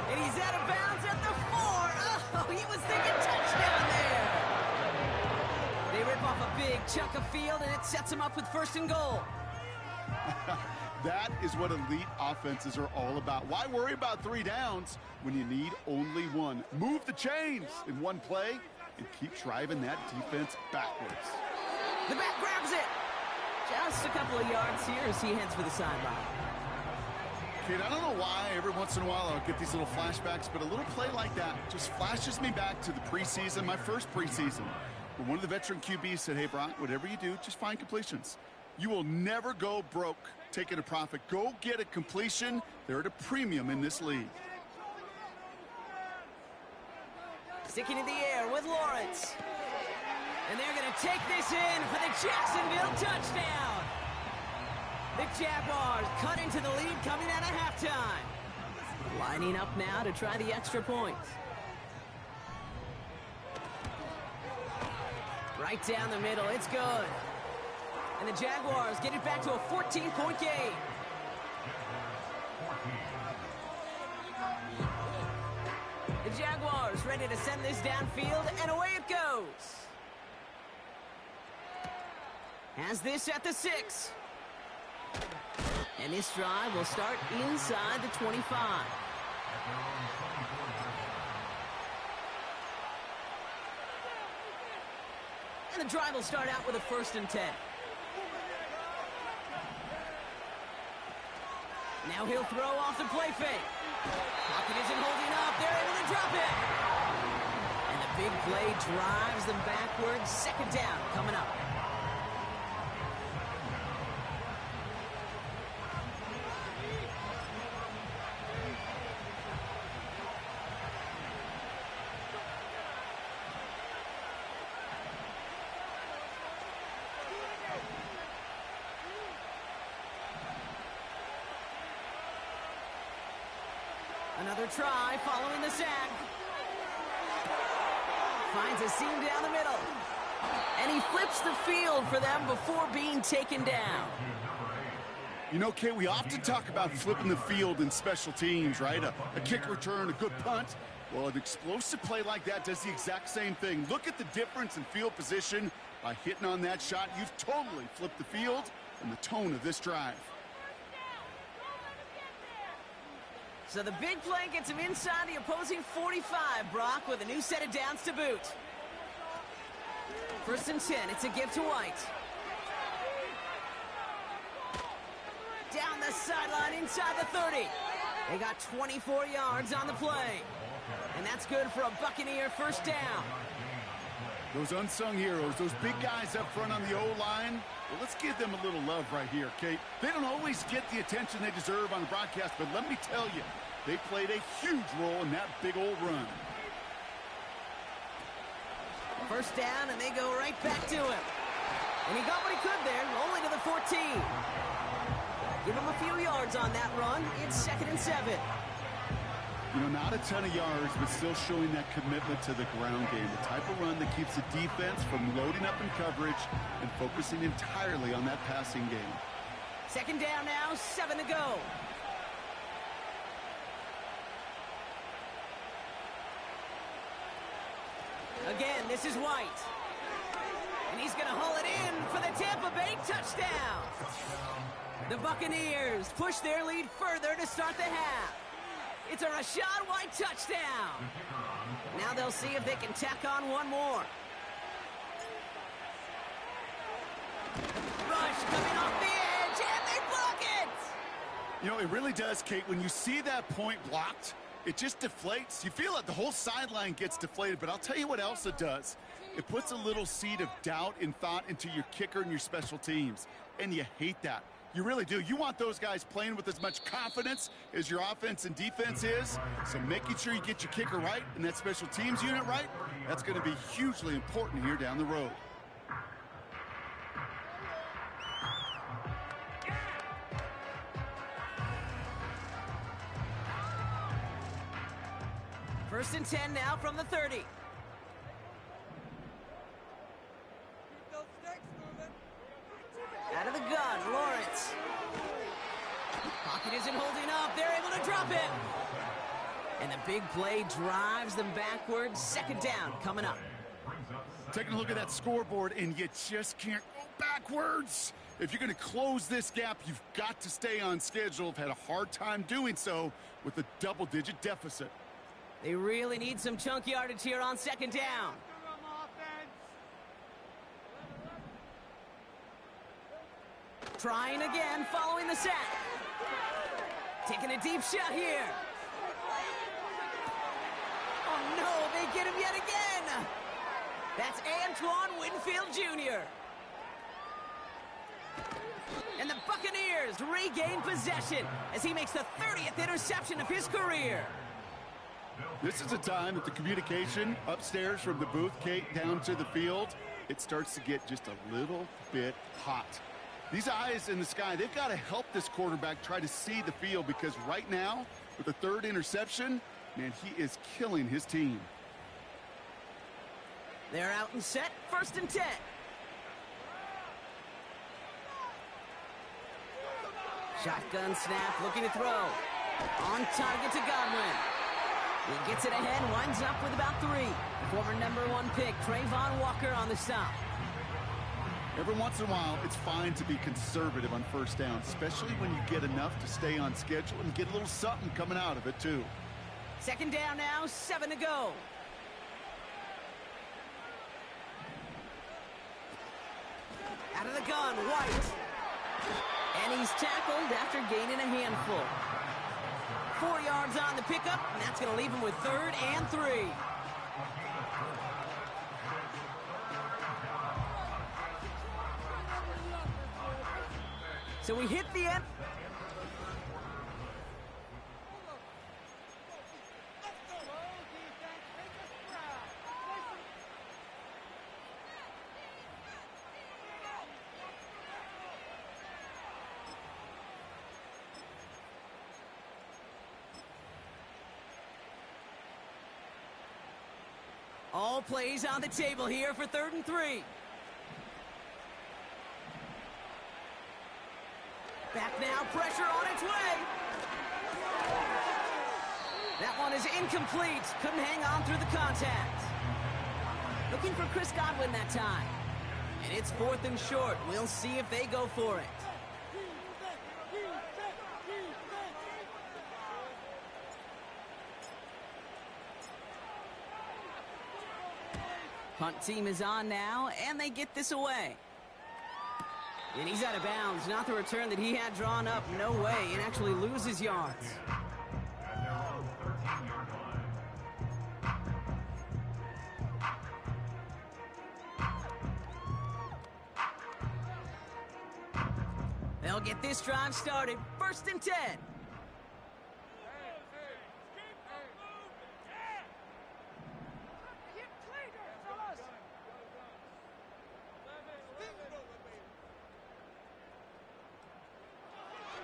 And he's out of bounds at the 4. Oh, he was thinking touchdown there. They rip off a big chunk of field, and it sets him up with 1st and goal. That is what elite offenses are all about. Why worry about 3 downs when you need only 1? Move the chains in one play and keep driving that defense backwards. The back grabs it. Just a couple of yards here as he heads for the sideline. Kid, I don't know why every once in a while I'll get these little flashbacks, but a little play like that just flashes me back to the preseason, my first preseason. When one of the veteran QBs said, hey, Brock, whatever you do, just find completions. You will never go broke taking a profit. Go get a completion. They're at a premium in this league. Sticking in the air with Lawrence. And they're going to take this in for the Jacksonville touchdown. The Jaguars cut into the lead coming out of halftime. Lining up now to try the extra point. Right down the middle, it's good. And the Jaguars get it back to a 14-point game. The Jaguars ready to send this downfield, and away it goes. Has this at the 6. And this drive will start inside the 25. And the drive will start out with a 1st and 10. Now he'll throw off the play fake. Pocket isn't holding up. They're able to drop it. And the big play drives them backwards. 2nd down coming up. Another try following the sack. Finds a seam down the middle. And he flips the field for them before being taken down. You know, Kate, we often talk about flipping the field in special teams, right? A kick return, a good punt. Well, an explosive play like that does the exact same thing. Look at the difference in field position. By hitting on that shot, you've totally flipped the field and the tone of this drive. So the big play gets him inside the opposing 45, Brock, with a new set of downs to boot. 1st and 10, it's a give to White. Down the sideline inside the 30. They got 24 yards on the play. And that's good for a Buccaneer 1st down. Those unsung heroes, those big guys up front on the O-line, well, let's give them a little love right here, Kate. They don't always get the attention they deserve on the broadcast, but let me tell you, they played a huge role in that big old run. 1st down, and they go right back to him. And he got what he could there, only to the 14. Give him a few yards on that run. It's 2nd and 7. You know, not a ton of yards, but still showing that commitment to the ground game. The type of run that keeps the defense from loading up in coverage and focusing entirely on that passing game. 2nd down now, 7 to go. Again, this is White. And he's going to haul it in for the Tampa Bay touchdown. The Buccaneers push their lead further to start the half. It's a Rachaad White touchdown. Now they'll see if they can tack on one more. Rush coming off the edge, and they block it! You know, it really does, Kate. When you see that point blocked, it just deflates. You feel like the whole sideline gets deflated, but I'll tell you what else it does. It puts a little seed of doubt and thought into your kicker and your special teams, and you hate that. You really do. You want those guys playing with as much confidence as your offense and defense is. So making sure you get your kicker right and that special teams unit right, that's going to be hugely important here down the road. First and 10 now from the 30. Out of the gun, Lawrence. Pocket isn't holding up. They're able to drop him. And the big play drives them backwards. Second down coming up. Taking a look at that scoreboard, and you just can't go backwards. If you're going to close this gap, you've got to stay on schedule. I've had a hard time doing so with a double-digit deficit. They really need some chunk yardage here on second down. Trying again, following the sack. Taking a deep shot here. Oh no, they get him yet again. That's Antoine Winfield Jr. And the Buccaneers regain possession as he makes the 30th interception of his career. This is a time that the communication upstairs from the booth, Kate, down to the field, it starts to get just a little bit hot. These eyes in the sky, they've got to help this quarterback try to see the field, because right now, with the third interception, man, he is killing his team. They're out and set, first and 10. Shotgun snap, looking to throw. On target to Godwin. He gets it ahead, winds up with about 3. Former #1 pick, Trayvon Walker on the stop. Every once in a while, it's fine to be conservative on first down, especially when you get enough to stay on schedule and get a little something coming out of it, too. Second down now, 7 to go. Out of the gun, White. And he's tackled after gaining a handful. 4 yards on the pickup, and that's going to leave him with 3rd and 3. So we hit the end. All plays on the table here for 3rd and 3. Back now, pressure on its way. That one is incomplete. Couldn't hang on through the contact. Looking for Chris Godwin that time. And it's 4th and short. We'll see if they go for it. Punt team is on now, and they get this away. And he's out of bounds. Not the return that he had drawn up. No way. And actually loses yards. They'll get this drive started. 1st and 10.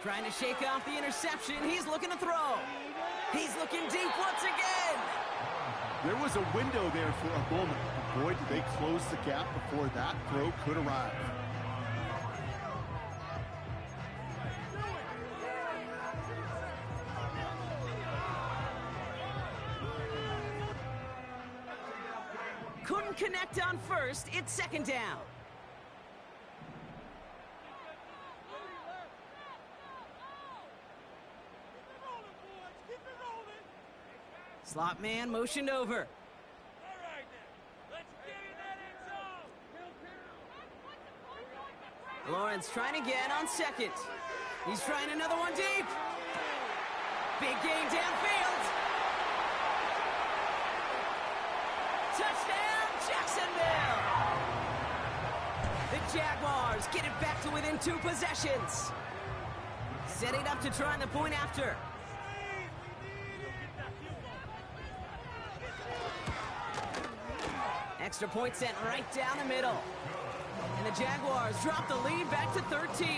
Trying to shake off the interception. He's looking to throw. He's looking deep once again. There was a window there for a moment. Boy, did they close the gap before that throw could arrive. Couldn't connect on first. It's 2nd down. Slot man motioned over. Lawrence trying again on 2nd. He's trying another one deep. Big game downfield. Touchdown, Jacksonville. The Jaguars get it back to within 2 possessions. Setting up to try the point after. Extra point sent right down the middle. And the Jaguars drop the lead back to 13.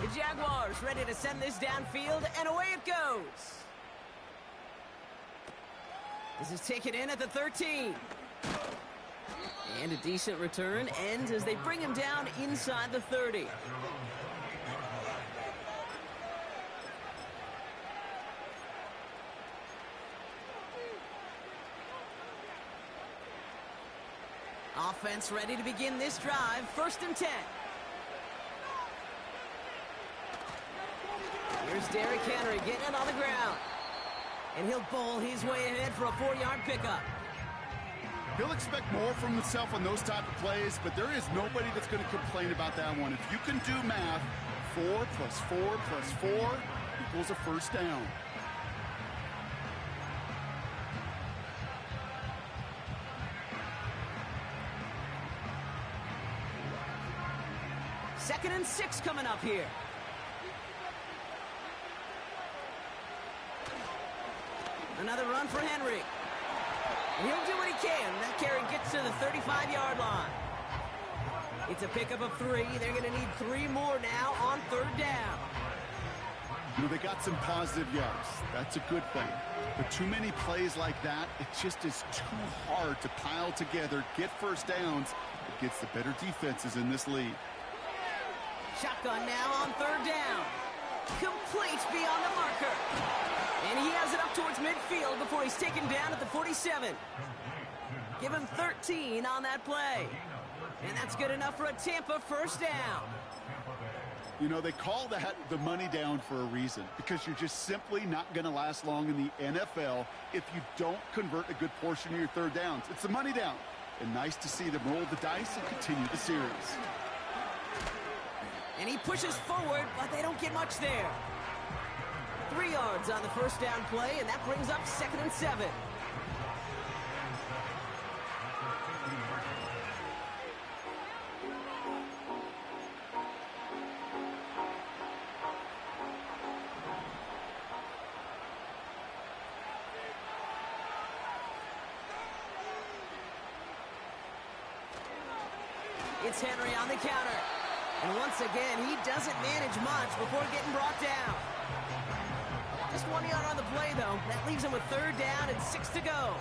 The Jaguars ready to send this downfield, and away it goes. This is taken in at the 13. And a decent return ends as they bring him down inside the 30. Offense ready to begin this drive. 1st and 10. Here's Derrick Henry getting it on the ground. And he'll bowl his way ahead for a 4-yard pickup. He'll expect more from himself on those type of plays, but there is nobody that's going to complain about that one. If you can do math, 4 plus 4 plus 4 equals a 1st down. Second and 6 coming up here. Another run for Henry. And he'll do what he can. That carry gets to the 35-yard line. It's a pickup of 3. They're going to need 3 more now on 3rd down. You know, they got some positive yards. That's a good thing. But too many plays like that, it just is too hard to pile together, get 1st downs. It gets the better defenses in this league. Shotgun now on 3rd down. Complete beyond the marker. And he has it up towards midfield before he's taken down at the 47. Give him 13 on that play. And that's good enough for a Tampa 1st down. You know, they call that the money down for a reason, because you're just simply not going to last long in the NFL if you don't convert a good portion of your 3rd downs. It's the money down. And nice to see them roll the dice and continue the series. And he pushes forward, but they don't get much there. 3 yards on the 1st down play, and that brings up 2nd and 7. It's Henry on the counter. And once again, he doesn't manage much before getting brought down. Just 1 yard on the play, though. That leaves him with 3rd down and 6 to go.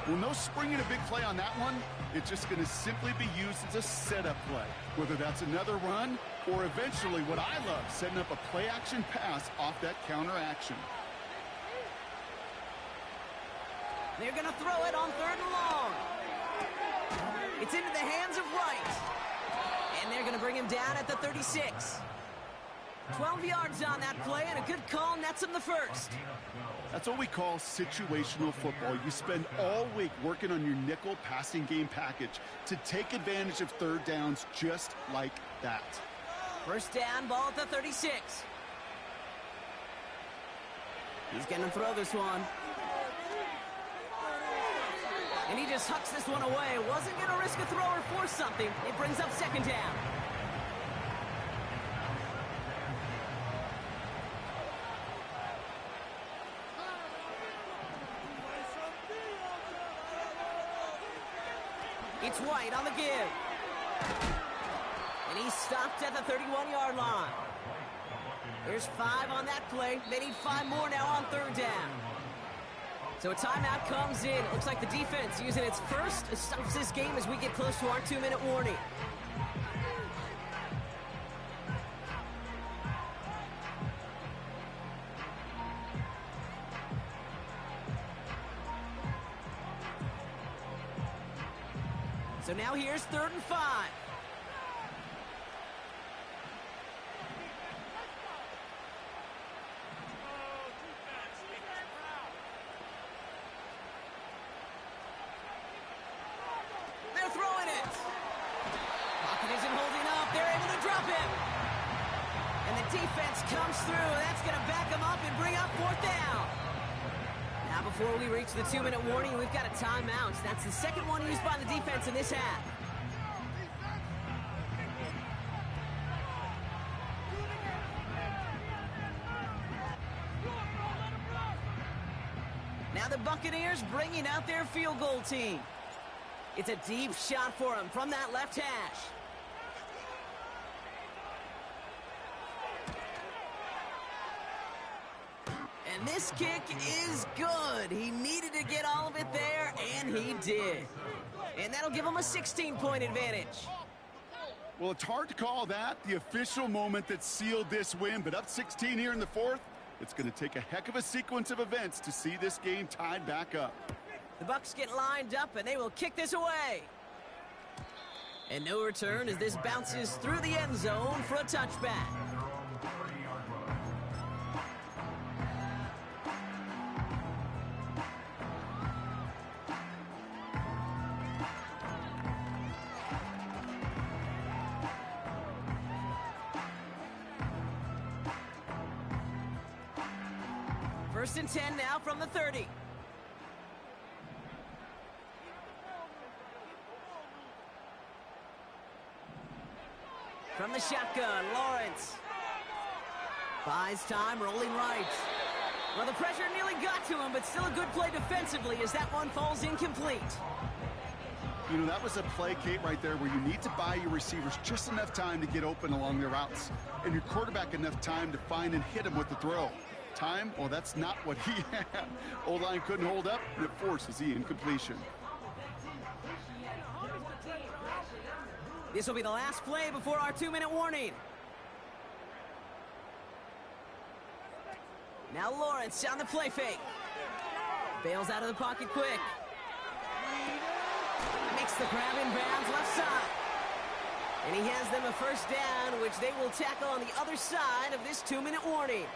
Well, no springing a big play on that one. It's just going to simply be used as a setup play, whether that's another run or eventually what I love, setting up a play-action pass off that counter action. They're going to throw it on 3rd and long. It's into the hands of Wright. And they're going to bring him down at the 36. 12 yards on that play, and a good call nets him the 1st. That's what we call situational football. You spend all week working on your nickel passing game package to take advantage of 3rd downs just like that. 1st down, ball at the 36. He's going to throw this one. And he just hucks this one away. Wasn't going to risk a throw or force something. It brings up 2nd down. It's White on the give. And he's stopped at the 31-yard line. There's 5 on that play. They need 5 more now on 3rd down. So a timeout comes in. Looks like the defense using its first stops this game as we get close to our 2-minute warning. So now here's 3rd and 5. They're throwing it. Pocket isn't holding up. They're able to drop him. And the defense comes through. That's going to back him up and bring up 4th down. Now Now before we reach the 2-minute warning, we've got a timeout. That's the second one used by the defense in this half. Now the Buccaneers bringing out their field goal team. It's a deep shot for him from that left hash. And this kick is good. He needed to get all of it there, and he did. And that'll give him a 16-point advantage. Well, it's hard to call that the official moment that sealed this win, but up 16 here in the fourth, it's going to take a heck of a sequence of events to see this game tied back up. The Bucs get lined up, and they will kick this away. And no return as this bounces through the end zone for a touchback. First and 10 now from the 30. From the shotgun, Lawrence. Buys time, rolling right. Well, the pressure nearly got to him, but still a good play defensively as that one falls incomplete. You know, that was a play, Kate, right there where you need to buy your receivers just enough time to get open along their routes, and your quarterback enough time to find and hit him with the throw. Time? Well, that's not what he had. O-line couldn't hold up, and it forces the incompletion. This will be the last play before our 2-minute warning. Now Lawrence on the play fake. Bails out of the pocket quick. Makes the grab in bounds left side. And he has them a first down, which they will tackle on the other side of this 2-minute warning.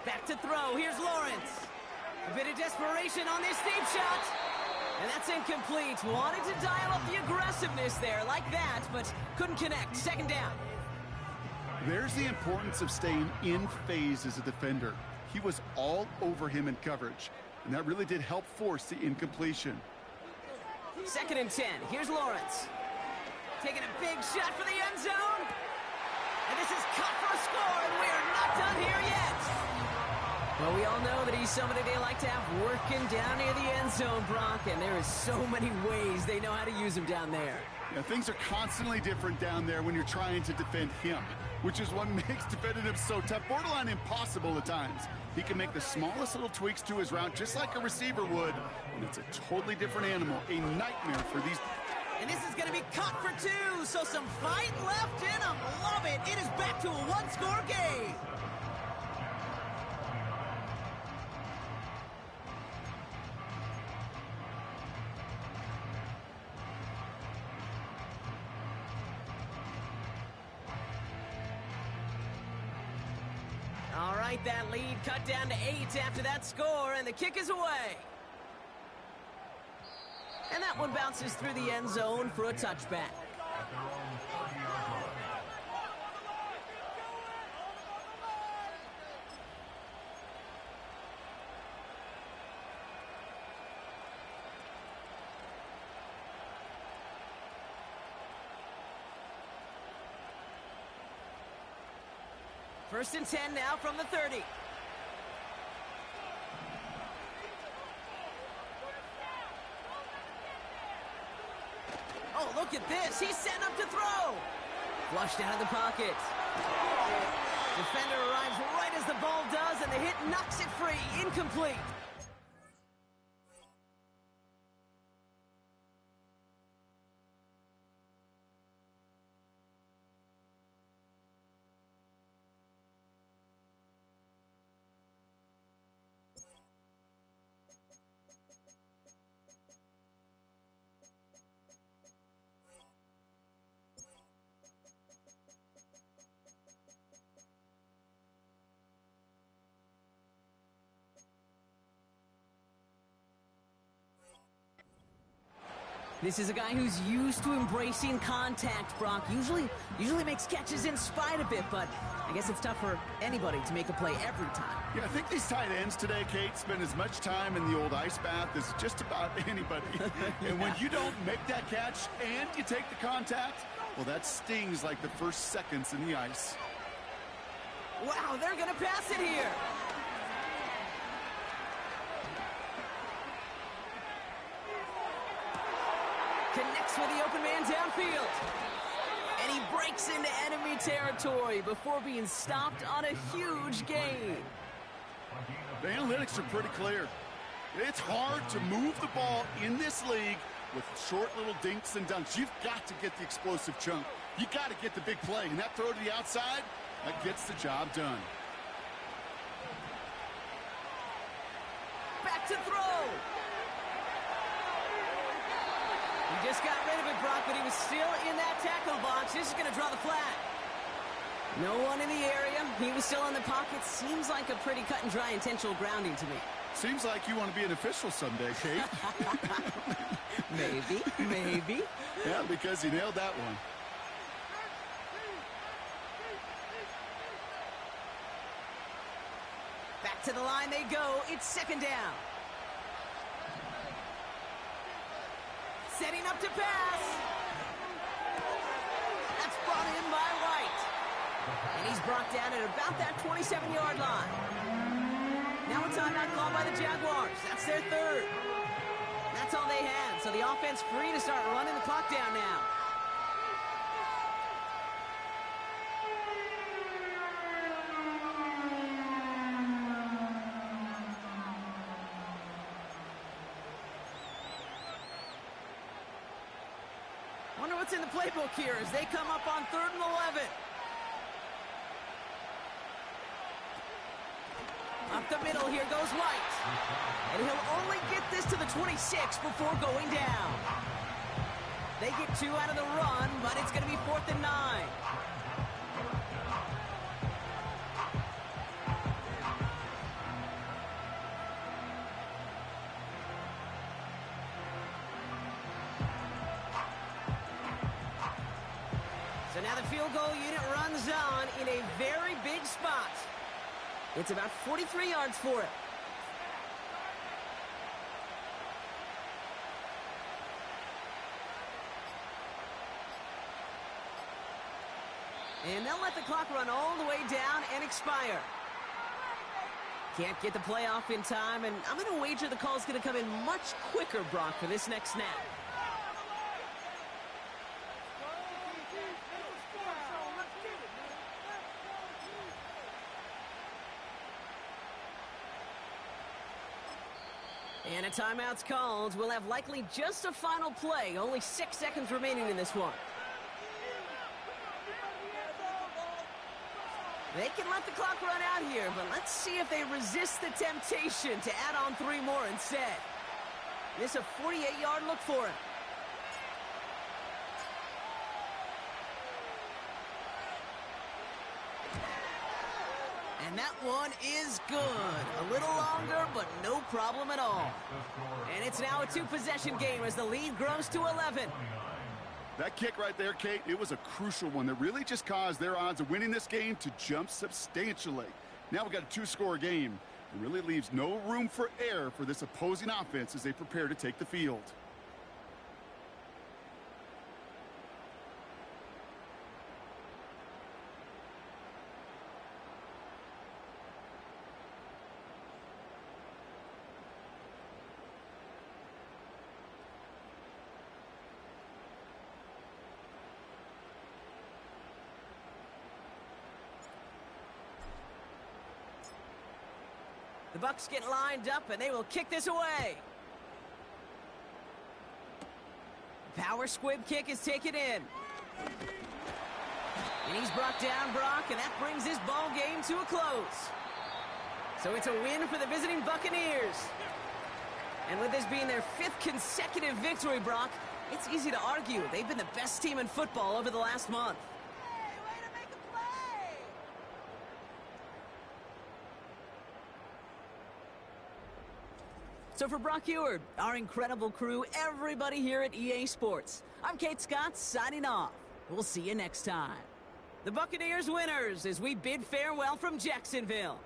Back to throw. Here's Lawrence. A bit of desperation on this deep shot. And that's incomplete. Wanted to dial up the aggressiveness there like that, but couldn't connect. Second down. There's the importance of staying in phase as a defender. He was all over him in coverage, and that really did help force the incompletion. Second and 10. Here's Lawrence. Taking a big shot for the end zone. And this is cut for a score, and we're not done here yet. Well, we all know that he's somebody they like to have working down near the end zone, Brock, and there is so many ways they know how to use him down there. Yeah, things are constantly different down there when you're trying to defend him, which is what makes defending him so tough, borderline impossible at times. He can make the smallest little tweaks to his route just like a receiver would, and it's a totally different animal, a nightmare for these. And this is going to be cut for two, so some fight left in him. Love it. It is back to a one-score game. All right, that lead cut down to 8 after that score, and the kick is away. And that one bounces through the end zone for a touchback. First and 10 now from the 30. Oh, look at this. He's setting up to throw. Flushed out of the pocket. Defender arrives right as the ball does, and the hit knocks it free. Incomplete. This is a guy who's used to embracing contact, Brock. Usually makes catches in spite of it, but I guess it's tough for anybody to make a play every time. Yeah, I think these tight ends today, Kate, spend as much time in the old ice bath as just about anybody. And when you don't make that catch and you take the contact, well, that stings like the first seconds in the ice. Wow, they're going to pass it here. Connects with the open man downfield. And he breaks into enemy territory before being stopped on a huge gain. The analytics are pretty clear. It's hard to move the ball in this league with short little dinks and dunks. You've got to get the explosive chunk. You got to get the big play. And that throw to the outside, that gets the job done. Back to throw. He just got rid of it, Brock, but he was still in that tackle box. This is going to draw the flag. No one in the area. He was still in the pocket. Seems like a pretty cut and dry intentional grounding to me. Seems like you want to be an official someday, Kate. Maybe. Yeah, because he nailed that one. Back to the line they go. It's second down. Setting up to pass. That's brought in by White. And he's brought down at about that 27-yard line. Now a timeout called by the Jaguars. That's their third. That's all they had. So the offense free to start running the clock down now. Wonder what's in the playbook here as they come up on 3rd and 11. Up the middle, here goes White. And he'll only get this to the 26 before going down. They get 2 out of the run, but it's going to be 4th and 9. So now the field goal unit runs on in a very big spot. It's about 43 yards for it. And they'll let the clock run all the way down and expire. Can't get the play off in time, and I'm going to wager the call's going to come in much quicker, Brock, for this next snap. And a timeout's called. We'll have likely just a final play. Only 6 seconds remaining in this one. They can let the clock run out here, but let's see if they resist the temptation to add on 3 more instead. This a 48-yard look for him. And that one is good. A little longer, but no problem at all. And it's now a 2-possession game as the lead grows to 11. That kick right there, Kate, it was a crucial one that really just caused their odds of winning this game to jump substantially. Now we've got a 2-score game. It really leaves no room for error for this opposing offense as they prepare to take the field. The Bucs get lined up, and they will kick this away. Power squib kick is taken in. And he's brought down, Brock, and that brings this ball game to a close. So it's a win for the visiting Buccaneers. And with this being their 5th consecutive victory, Brock, it's easy to argue they've been the best team in football over the last month. So for Brock Heward, our incredible crew, everybody here at EA Sports, I'm Kate Scott signing off. We'll see you next time. The Buccaneers winners as we bid farewell from Jacksonville.